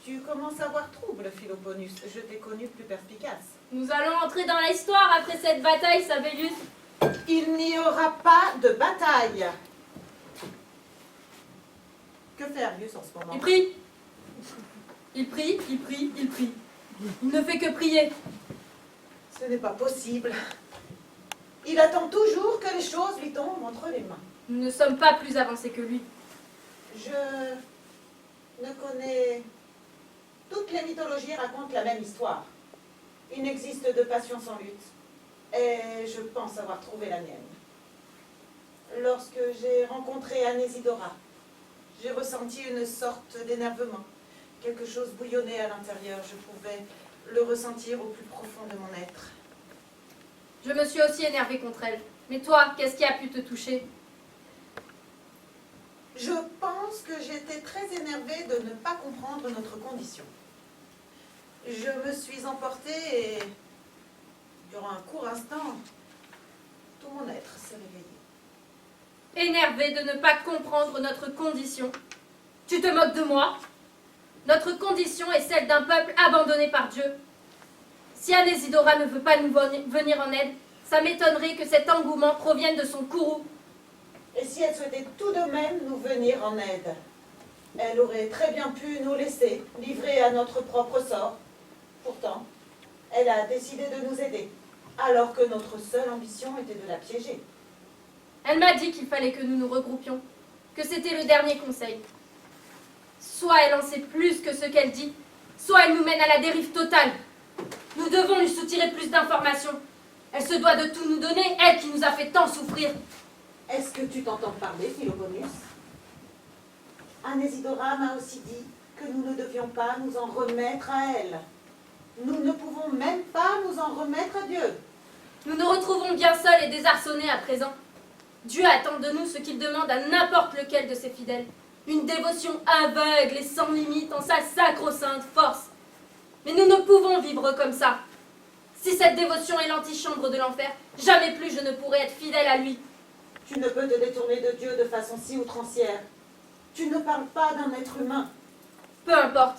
Tu commences à voir trouble, Philoponus. Je t'ai connu plus perspicace. Nous allons entrer dans l'histoire après cette bataille, Sabellius. Il n'y aura pas de bataille. Que fait Arius en ce moment? Il prie. Il prie, il prie, il prie. Il ne fait que prier. Ce n'est pas possible. Il attend toujours que les choses lui tombent entre les mains. Nous ne sommes pas plus avancés que lui. Je ne connais... Toutes les mythologies racontent la même histoire. Il n'existe de passion sans lutte. Et je pense avoir trouvé la mienne. Lorsque j'ai rencontré Anésidora, j'ai ressenti une sorte d'énervement. Quelque chose bouillonnait à l'intérieur. Je pouvais le ressentir au plus profond de mon être. Je me suis aussi énervée contre elle. Mais toi, qu'est-ce qui a pu te toucher? Je pense que j'étais très énervée de ne pas comprendre notre condition. Je me suis emportée et, durant un court instant, tout mon être s'est réveillé. Énervée de ne pas comprendre notre condition. Tu te moques de moi? Notre condition est celle d'un peuple abandonné par Dieu. Si Anésidora ne veut pas nous venir en aide, ça m'étonnerait que cet engouement provienne de son courroux. Et si elle souhaitait tout de même nous venir en aide, elle aurait très bien pu nous laisser, livrés à notre propre sort. Pourtant, elle a décidé de nous aider, alors que notre seule ambition était de la piéger. Elle m'a dit qu'il fallait que nous nous regroupions, que c'était le dernier conseil. Soit elle en sait plus que ce qu'elle dit, soit elle nous mène à la dérive totale. Nous devons lui soutirer plus d'informations. Elle se doit de tout nous donner, elle qui nous a fait tant souffrir. Est-ce que tu t'entends parler, Philoponus? Anésidora m'a aussi dit que nous ne devions pas nous en remettre à elle. Nous ne pouvons même pas nous en remettre à Dieu. Nous nous retrouvons bien seuls et désarçonnés à présent. Dieu attend de nous ce qu'il demande à n'importe lequel de ses fidèles. Une dévotion aveugle et sans limite en sa sacro-sainte force. Mais nous ne pouvons vivre comme ça. Si cette dévotion est l'antichambre de l'enfer, jamais plus je ne pourrai être fidèle à lui. Tu ne peux te détourner de Dieu de façon si outrancière. Tu ne parles pas d'un être humain. Peu importe.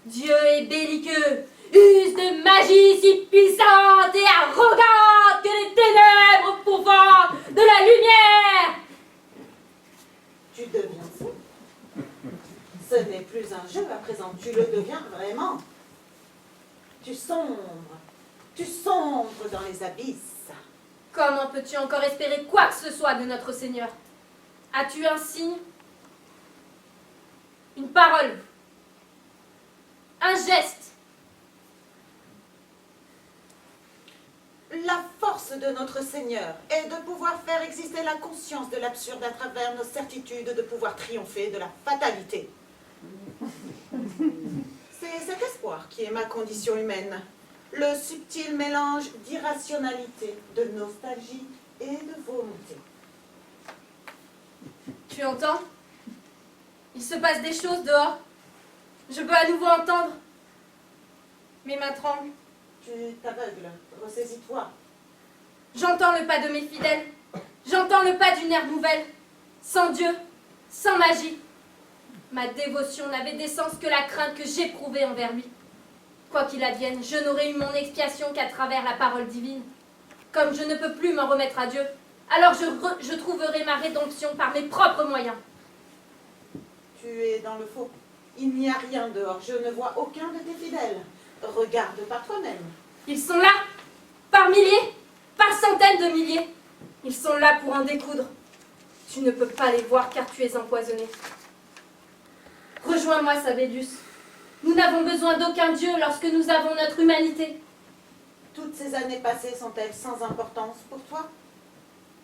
Dieu est belliqueux, use de magie si puissante et arrogante que les ténèbres pourvoient de la lumière. Tu deviens fou. Ce n'est plus un jeu à présent, tu le deviens vraiment. Tu sombres dans les abysses. Comment peux-tu encore espérer quoi que ce soit de notre Seigneur? As-tu un signe? Une parole? Un geste? La force de notre Seigneur est de pouvoir faire exister la conscience de l'absurde à travers nos certitudes, de pouvoir triompher de la fatalité. C'est cet espoir qui est ma condition humaine. Le subtil mélange d'irrationalité, de nostalgie et de volonté. Tu entends? Il se passe des choses dehors. Je peux à nouveau entendre. Mes mains tremblent. Tu t'aveugles, ressaisis-toi. J'entends le pas de mes fidèles. J'entends le pas d'une ère nouvelle. Sans Dieu, sans magie. Ma dévotion n'avait d'essence que la crainte que j'éprouvais envers lui. Quoi qu'il advienne, je n'aurai eu mon expiation qu'à travers la parole divine. Comme je ne peux plus m'en remettre à Dieu, alors je trouverai ma rédemption par mes propres moyens. Tu es dans le faux. Il n'y a rien dehors. Je ne vois aucun de tes fidèles. Regarde par toi-même. Ils sont là, par milliers, par centaines de milliers. Ils sont là pour en découdre. Tu ne peux pas les voir car tu es empoisonné. Rejoins-moi, Sabellius. Nous n'avons besoin d'aucun Dieu lorsque nous avons notre humanité. Toutes ces années passées sont-elles sans importance pour toi?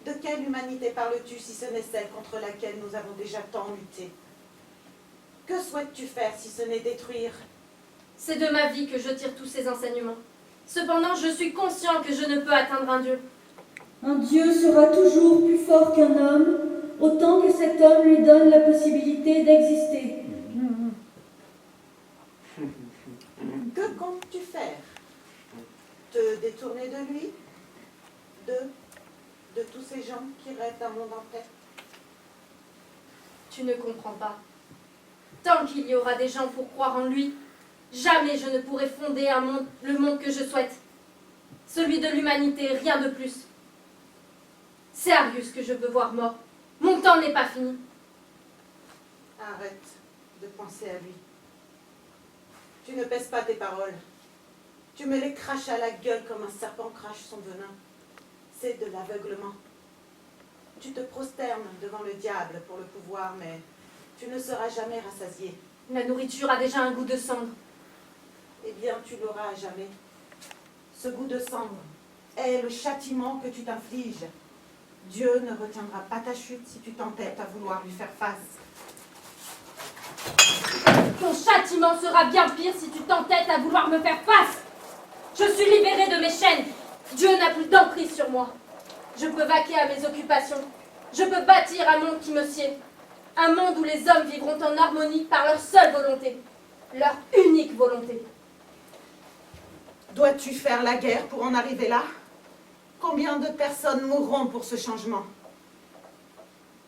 De quelle humanité parles-tu si ce n'est celle contre laquelle nous avons déjà tant lutté? Que souhaites-tu faire si ce n'est détruire? C'est de ma vie que je tire tous ces enseignements. Cependant, je suis conscient que je ne peux atteindre un Dieu. Un Dieu sera toujours plus fort qu'un homme, autant que cet homme lui donne la possibilité d'exister. Que comptes-tu faire? Te détourner de lui? De tous ces gens qui rêvent d'un monde en paix? Tu ne comprends pas. Tant qu'il y aura des gens pour croire en lui, jamais je ne pourrai fonder le monde que je souhaite. Celui de l'humanité, rien de plus. C'est Arius que je veux voir mort. Mon temps n'est pas fini. Arrête de penser à lui. Tu ne pèses pas tes paroles. Tu me les craches à la gueule comme un serpent crache son venin. C'est de l'aveuglement. Tu te prosternes devant le diable pour le pouvoir, mais tu ne seras jamais rassasié. Ma nourriture a déjà un goût de cendre. Eh bien, tu l'auras à jamais. Ce goût de cendre est le châtiment que tu t'infliges. Dieu ne retiendra pas ta chute si tu t'entêtes à vouloir lui faire face. Ton châtiment sera bien pire si tu t'entêtes à vouloir me faire face. Je suis libérée de mes chaînes. Dieu n'a plus d'emprise sur moi. Je peux vaquer à mes occupations. Je peux bâtir un monde qui me sied. Un monde où les hommes vivront en harmonie par leur seule volonté. Leur unique volonté. Dois-tu faire la guerre pour en arriver là? Combien de personnes mourront pour ce changement?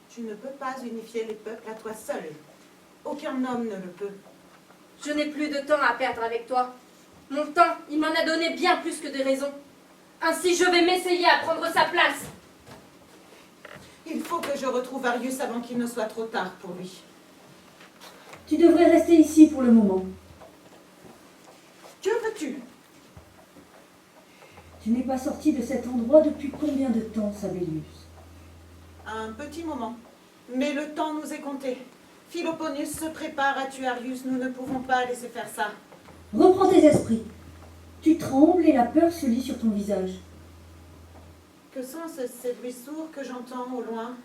Tu ne peux pas unifier les peuples à toi seul. Aucun homme ne le peut. Je n'ai plus de temps à perdre avec toi. Mon temps, il m'en a donné bien plus que des raisons. Ainsi, je vais m'essayer à prendre sa place. Il faut que je retrouve Arius avant qu'il ne soit trop tard pour lui. Tu devrais rester ici pour le moment. Que veux-tu? Tu n'es pas sorti de cet endroit depuis combien de temps, Sabellius? Un petit moment. Mais le temps nous est compté. Philoponus se prépare à tuer Arius. Nous ne pouvons pas laisser faire ça. Reprends tes esprits. Tu trembles et la peur se lit sur ton visage. Que sont ces bruits sourds que j'entends au loin?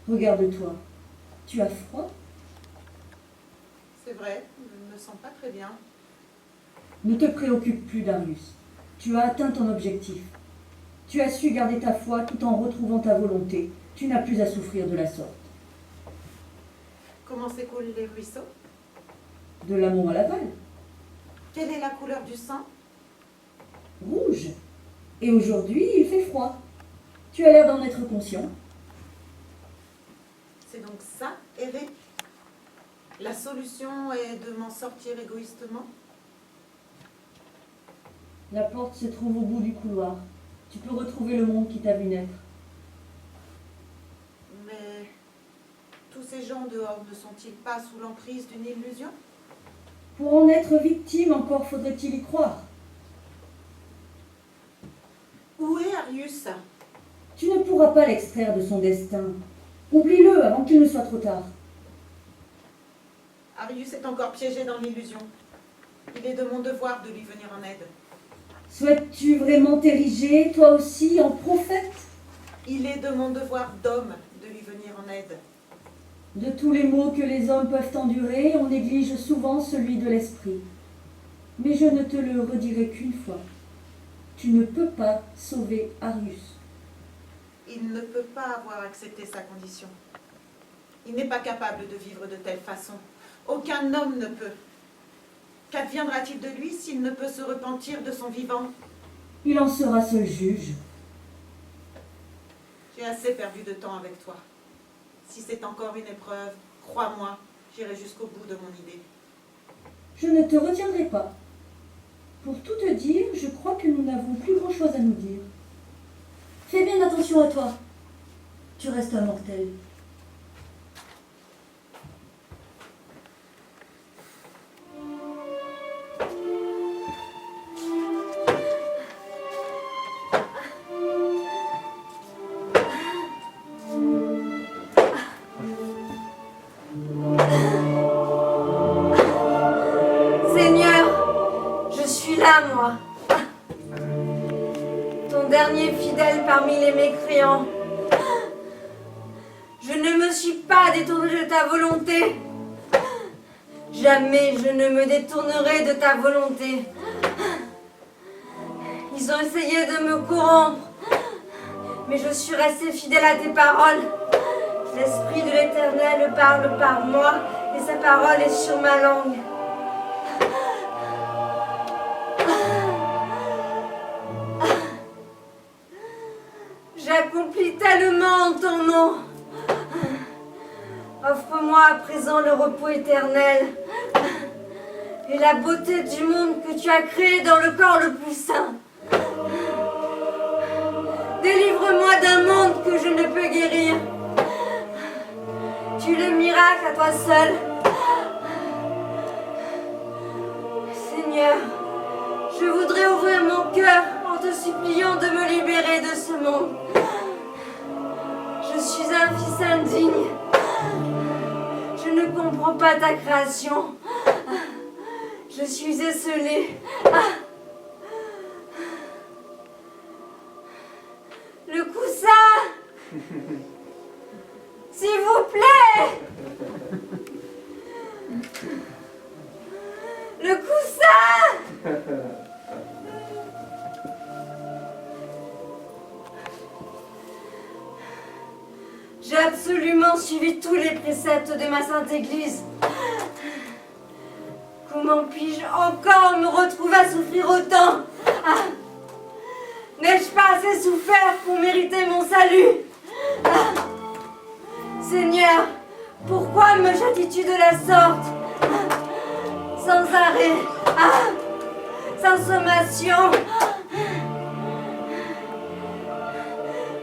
Regarde-toi. Tu as froid? C'est vrai, je ne me sens pas très bien. Ne te préoccupe plus d'Arius. Tu as atteint ton objectif. Tu as su garder ta foi tout en retrouvant ta volonté. Tu n'as plus à souffrir de la sorte. Comment s'écoulent les ruisseaux? De l'amont à l'aval. Quelle est la couleur du sang? Rouge. Et aujourd'hui, il fait froid. Tu as l'air d'en être conscient. C'est donc ça, errer? La solution est de m'en sortir égoïstement? La porte se trouve au bout du couloir. Tu peux retrouver le monde qui t'a vu naître. Mais tous ces gens dehors ne sont-ils pas sous l'emprise d'une illusion? Pour en être victime, encore faudrait-il y croire. Où est Arius? Tu ne pourras pas l'extraire de son destin. Oublie-le avant qu'il ne soit trop tard. Arius est encore piégé dans l'illusion. Il est de mon devoir de lui venir en aide. Souhaites-tu vraiment t'ériger, toi aussi, en prophète? Il est de mon devoir d'homme de lui venir en aide. De tous les maux que les hommes peuvent endurer, on néglige souvent celui de l'esprit. Mais je ne te le redirai qu'une fois. Tu ne peux pas sauver Arius. Il ne peut pas avoir accepté sa condition. Il n'est pas capable de vivre de telle façon. Aucun homme ne peut. Qu'adviendra-t-il de lui s'il ne peut se repentir de son vivant? Il en sera seul juge. J'ai assez perdu de temps avec toi. Si c'est encore une épreuve, crois-moi, j'irai jusqu'au bout de mon idée. Je ne te retiendrai pas. Pour tout te dire, je crois que nous n'avons plus grand-chose à nous dire. Fais bien attention à toi. Tu restes un mortel. Seigneur, je suis là, moi. Ton dernier fidèle parmi les mécréants. Je ne me suis pas détournée de ta volonté. Jamais je ne me détournerai de ta volonté. Ils ont essayé de me corrompre, mais je suis restée fidèle à tes paroles. L'Esprit de l'Éternel parle par moi et sa parole est sur ma langue. J'accomplis tellement en ton nom. Offre-moi à présent le repos éternel et la beauté du monde que tu as créé dans le corps le plus saint. Délivre-moi d'un monde que je ne peux guérir. Tu es le miracle à toi seul. Seigneur, je voudrais ouvrir mon cœur en te suppliant de me libérer de ce monde. Je suis un fils indigne. Je ne comprends pas ta création. Je suis esseulée. Le coussin, s'il vous plaît. Le coussin. J'ai absolument suivi tous les préceptes de ma sainte Église. Comment puis-je encore me retrouver à souffrir autant? N'ai-je pas assez souffert pour mériter mon salut? Seigneur, pourquoi me châties-tu de la sorte? Sans arrêt, sans sommation.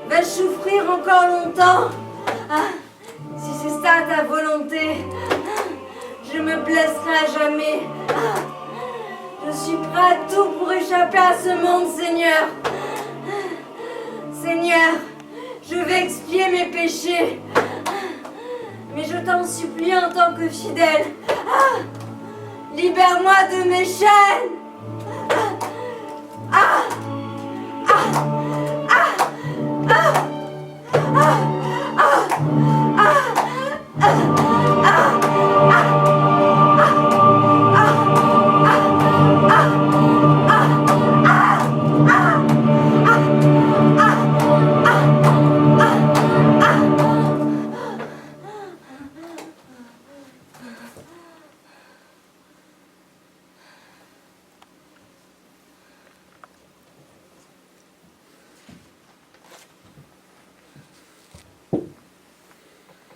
Vais-je souffrir encore longtemps? Si c'est ça ta volonté, je me blesserai à jamais. Je suis prêt à tout pour échapper à ce monde, Seigneur. Seigneur, je vais expier mes péchés. Mais je t'en supplie en tant que fidèle. Libère-moi de mes chaînes.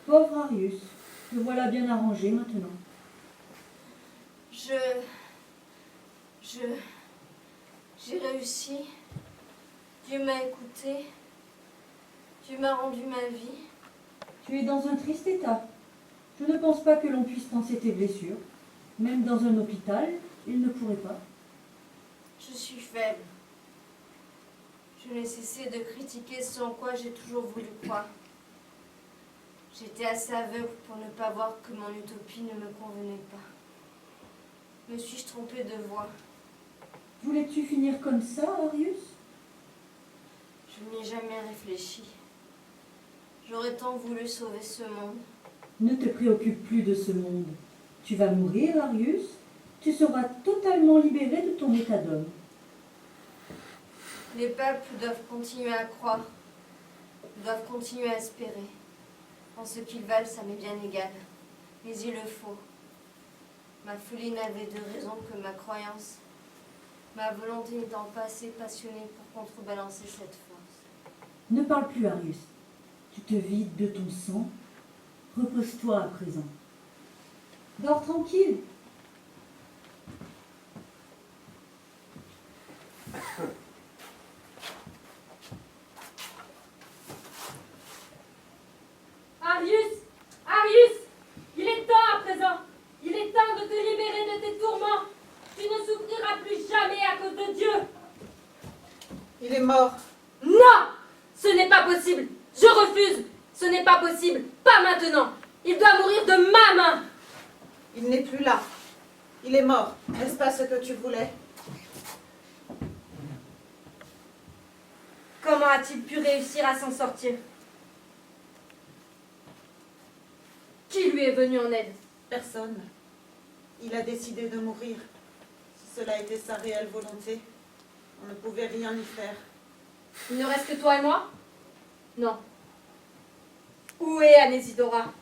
Pauvre Arius, te voilà bien arrangé maintenant. J'ai réussi. Dieu m'a écouté. Dieu m'a rendu ma vie. Tu es dans un triste état. Je ne pense pas que l'on puisse penser tes blessures. Même dans un hôpital, il ne pourrait pas. Je suis faible. Je n'ai cessé de critiquer ce en quoi j'ai toujours voulu croire. J'étais assez aveugle pour ne pas voir que mon utopie ne me convenait pas. Me suis-je trompée de voie? Voulais-tu finir comme ça, Arius? Je n'y ai jamais réfléchi. J'aurais tant voulu sauver ce monde. Ne te préoccupe plus de ce monde. Tu vas mourir, Arius. Tu seras totalement libéré de ton état d'homme. Les peuples doivent continuer à croire, doivent continuer à espérer. En ce qu'ils valent, ça m'est bien égal. Mais il le faut. Ma folie n'avait de raison que ma croyance. Ma volonté n'étant pas assez passionnée pour contrebalancer cette force. Ne parle plus, Arius. Tu te vides de ton sang. Repose-toi à présent. Dors tranquille. Arius! Arius! Il est temps à présent! Il est temps de te libérer de tes tourments! Tu ne souffriras plus jamais à cause de Dieu! Il est mort. Non! Ce n'est pas possible! Je refuse! Ce n'est pas possible! Pas maintenant! Il doit mourir de ma main! Il n'est plus là. Il est mort. N'est-ce pas ce que tu voulais? Comment a-t-il pu réussir à s'en sortir? Qui lui est venu en aide? Personne. Il a décidé de mourir. Si cela était sa réelle volonté, on ne pouvait rien y faire. Il ne reste que toi et moi? Non. Où est Anésidora?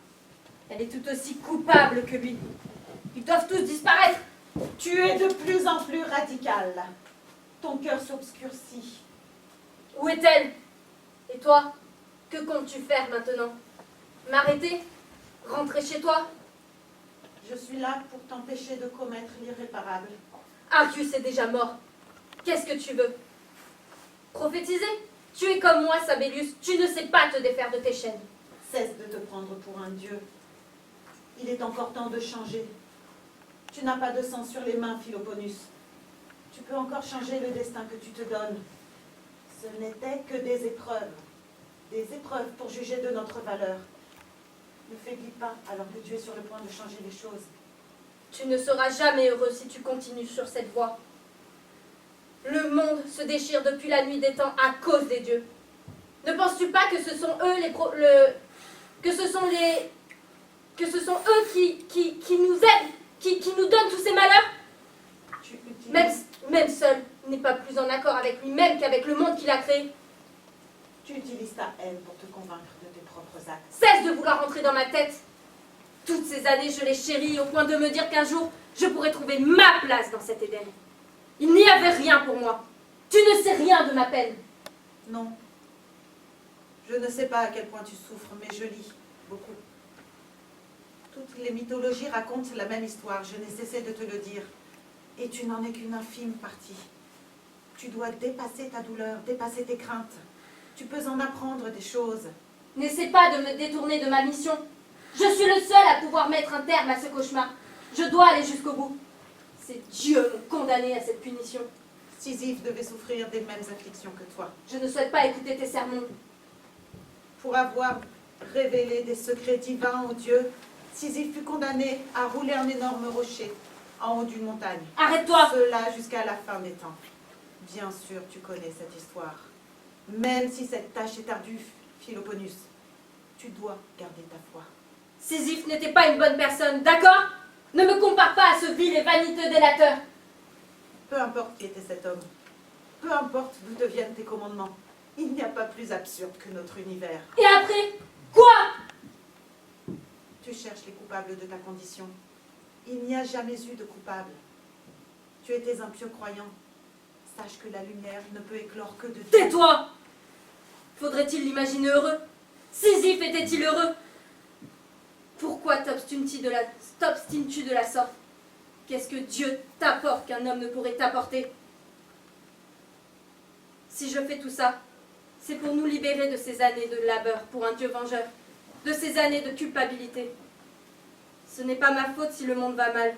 Elle est tout aussi coupable que lui. Ils doivent tous disparaître. Tu es de plus en plus radical. Ton cœur s'obscurcit. Où est-elle? Et toi? Que comptes-tu faire maintenant? M'arrêter? Rentrer chez toi? Je suis là pour t'empêcher de commettre l'irréparable. Arius est déjà mort. Qu'est-ce que tu veux? Prophétiser? Tu es comme moi, Sabellius. Tu ne sais pas te défaire de tes chaînes. Cesse de te prendre pour un dieu. Il est encore temps de changer. Tu n'as pas de sang sur les mains, Philoponus. Tu peux encore changer le destin que tu te donnes. Ce n'étaient que des épreuves. Des épreuves pour juger de notre valeur. Ne faiblis pas alors que tu es sur le point de changer les choses. Tu ne seras jamais heureux si tu continues sur cette voie. Le monde se déchire depuis la nuit des temps à cause des dieux. Ne penses-tu pas que ce sont eux qui nous aident, qui nous donnent tous ces malheurs? Tu utilises, Même seul, il n'est pas plus en accord avec lui-même qu'avec le monde qu'il a créé. tu utilises ta haine pour te convaincre de tes propres actes. Cesse de vouloir entrer dans ma tête. Toutes ces années, je l'ai chérie au point de me dire qu'un jour, je pourrais trouver ma place dans cet Éden. Il n'y avait rien pour moi. Tu ne sais rien de ma peine. Non. Je ne sais pas à quel point tu souffres, mais je lis beaucoup. Toutes les mythologies racontent la même histoire, je n'ai cessé de te le dire. Et tu n'en es qu'une infime partie. Tu dois dépasser ta douleur, dépasser tes craintes. Tu peux en apprendre des choses. N'essaie pas de me détourner de ma mission. Je suis le seul à pouvoir mettre un terme à ce cauchemar. Je dois aller jusqu'au bout. C'est Dieu m'ont condamné à cette punition. Sisyphe devait souffrir des mêmes afflictions que toi. Je ne souhaite pas écouter tes sermons. Pour avoir révélé des secrets divins aux dieux, Sisyphe fut condamné à rouler un énorme rocher en haut d'une montagne. Arrête-toi! Cela jusqu'à la fin des temps. Bien sûr, tu connais cette histoire. Même si cette tâche est ardue, Philoponus, tu dois garder ta foi. Sisyphe n'était pas une bonne personne, d'accord? Ne me compare pas à ce vil et vaniteux délateur. Peu importe qui était cet homme, peu importe d'où te viennent tes commandements, il n'y a pas plus absurde que notre univers. Et après? Quoi? Tu cherches les coupables de ta condition. Il n'y a jamais eu de coupable. Tu étais un pieux croyant. Sache que la lumière ne peut éclore que de Dieu. Tais-toi! Faudrait-il l'imaginer heureux? Sisyphe était-il heureux? Pourquoi t'obstines-tu de la sorte? Qu'est-ce que Dieu t'apporte qu'un homme ne pourrait t'apporter? Si je fais tout ça, c'est pour nous libérer de ces années de labeur pour un Dieu vengeur, de ces années de culpabilité. Ce n'est pas ma faute si le monde va mal.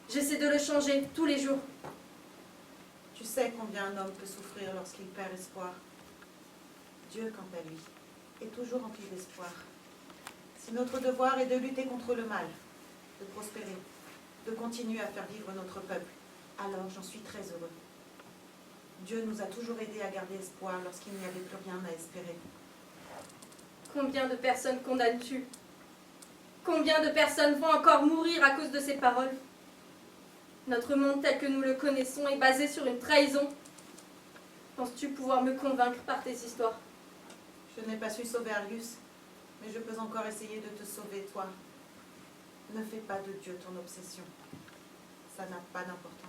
J'essaie de le changer tous les jours. Tu sais combien un homme peut souffrir lorsqu'il perd espoir. Dieu, quant à lui, est toujours rempli d'espoir. Si notre devoir est de lutter contre le mal, de prospérer, de continuer à faire vivre notre peuple, alors j'en suis très heureux. Dieu nous a toujours aidés à garder espoir lorsqu'il n'y avait plus rien à espérer. Combien de personnes condamnes-tu? Combien de personnes vont encore mourir à cause de ces paroles? Notre monde tel que nous le connaissons est basé sur une trahison. Penses-tu pouvoir me convaincre par tes histoires? Je n'ai pas su sauver Arius, mais je peux encore essayer de te sauver, toi. Ne fais pas de Dieu ton obsession. Ça n'a pas d'importance.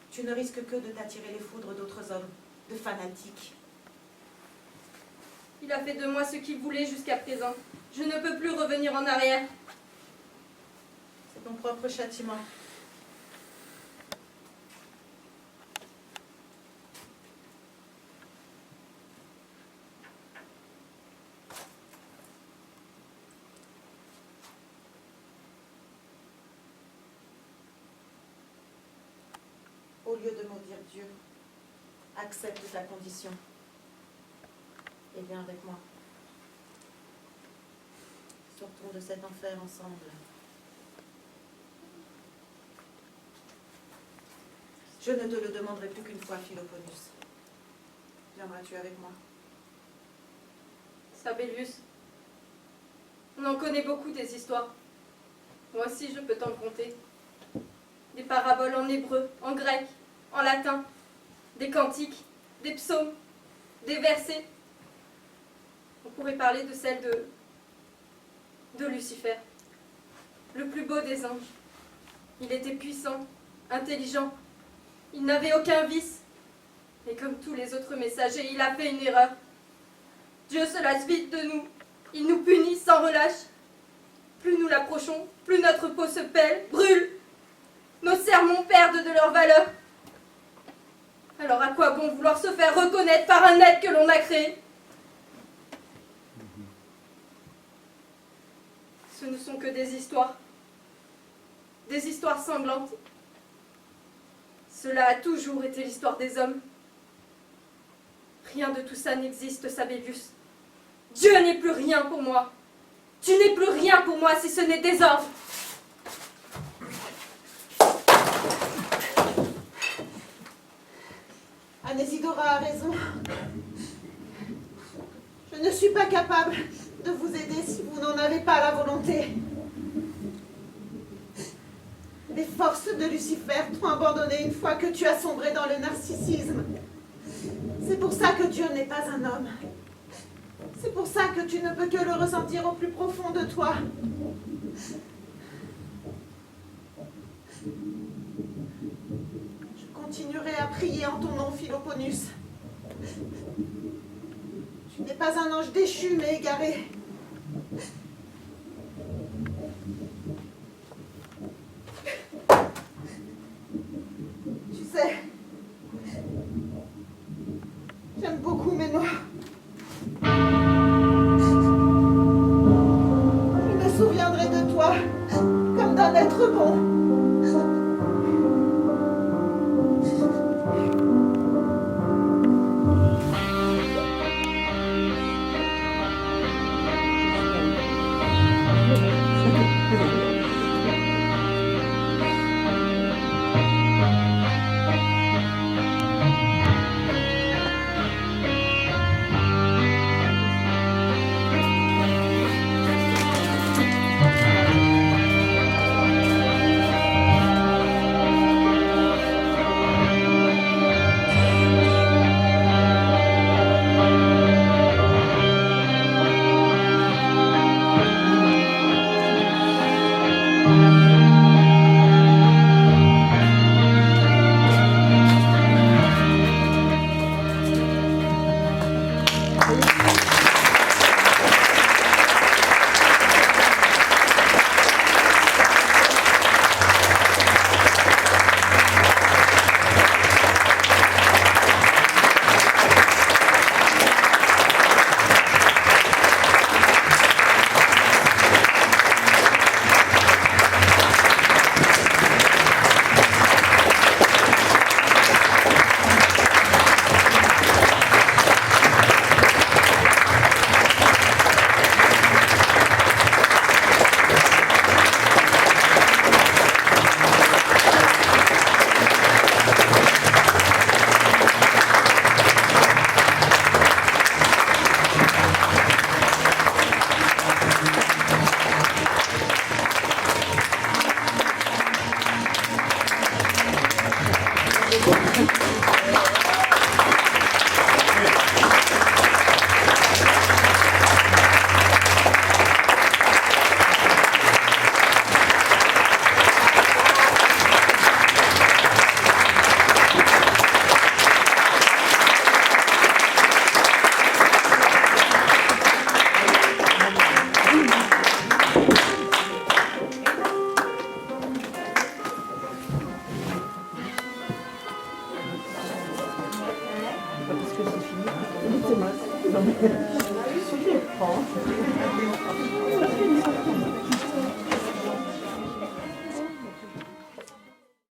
Tu ne risques que de t'attirer les foudres d'autres hommes, de fanatiques. Il a fait de moi ce qu'il voulait jusqu'à présent. Je ne peux plus revenir en arrière. C'est ton propre châtiment. Au lieu de maudire Dieu, accepte ta condition et viens avec moi. Sortons de cet enfer ensemble. Je ne te le demanderai plus qu'une fois, Philoponus. Viendras-tu avec moi? Sabellius, on en connaît beaucoup des histoires. Moi aussi, je peux t'en conter. Des paraboles en hébreu, en grec, en latin, des cantiques, des psaumes, des versets. On pourrait parler de celle de Lucifer, le plus beau des anges. Il était puissant, intelligent, il n'avait aucun vice. Et comme tous les autres messagers, il a fait une erreur. Dieu se lasse vite de nous. Il nous punit sans relâche. Plus nous l'approchons, plus notre peau se pèle, brûle. Nos sermons perdent de leur valeur. Alors à quoi bon vouloir se faire reconnaître par un être que l'on a créé? Ce ne sont que des histoires sanglantes. Cela a toujours été l'histoire des hommes. Rien de tout ça n'existe, Sabellius. Dieu n'est plus rien pour moi. Tu n'es plus rien pour moi si ce n'est désordre. Anésidora a raison. Je ne suis pas capable de vous aider si vous n'en avez pas la volonté. Les forces de Lucifer t'ont abandonné une fois que tu as sombré dans le narcissisme. C'est pour ça que Dieu n'est pas un homme. C'est pour ça que tu ne peux que le ressentir au plus profond de toi. Je continuerai à prier en ton nom, Philoponus. Tu n'es pas un ange déchu, mais égaré. Tu sais, j'aime beaucoup mes mots. Je me souviendrai de toi comme d'un être bon. C'est mal. Non, mais je les prends.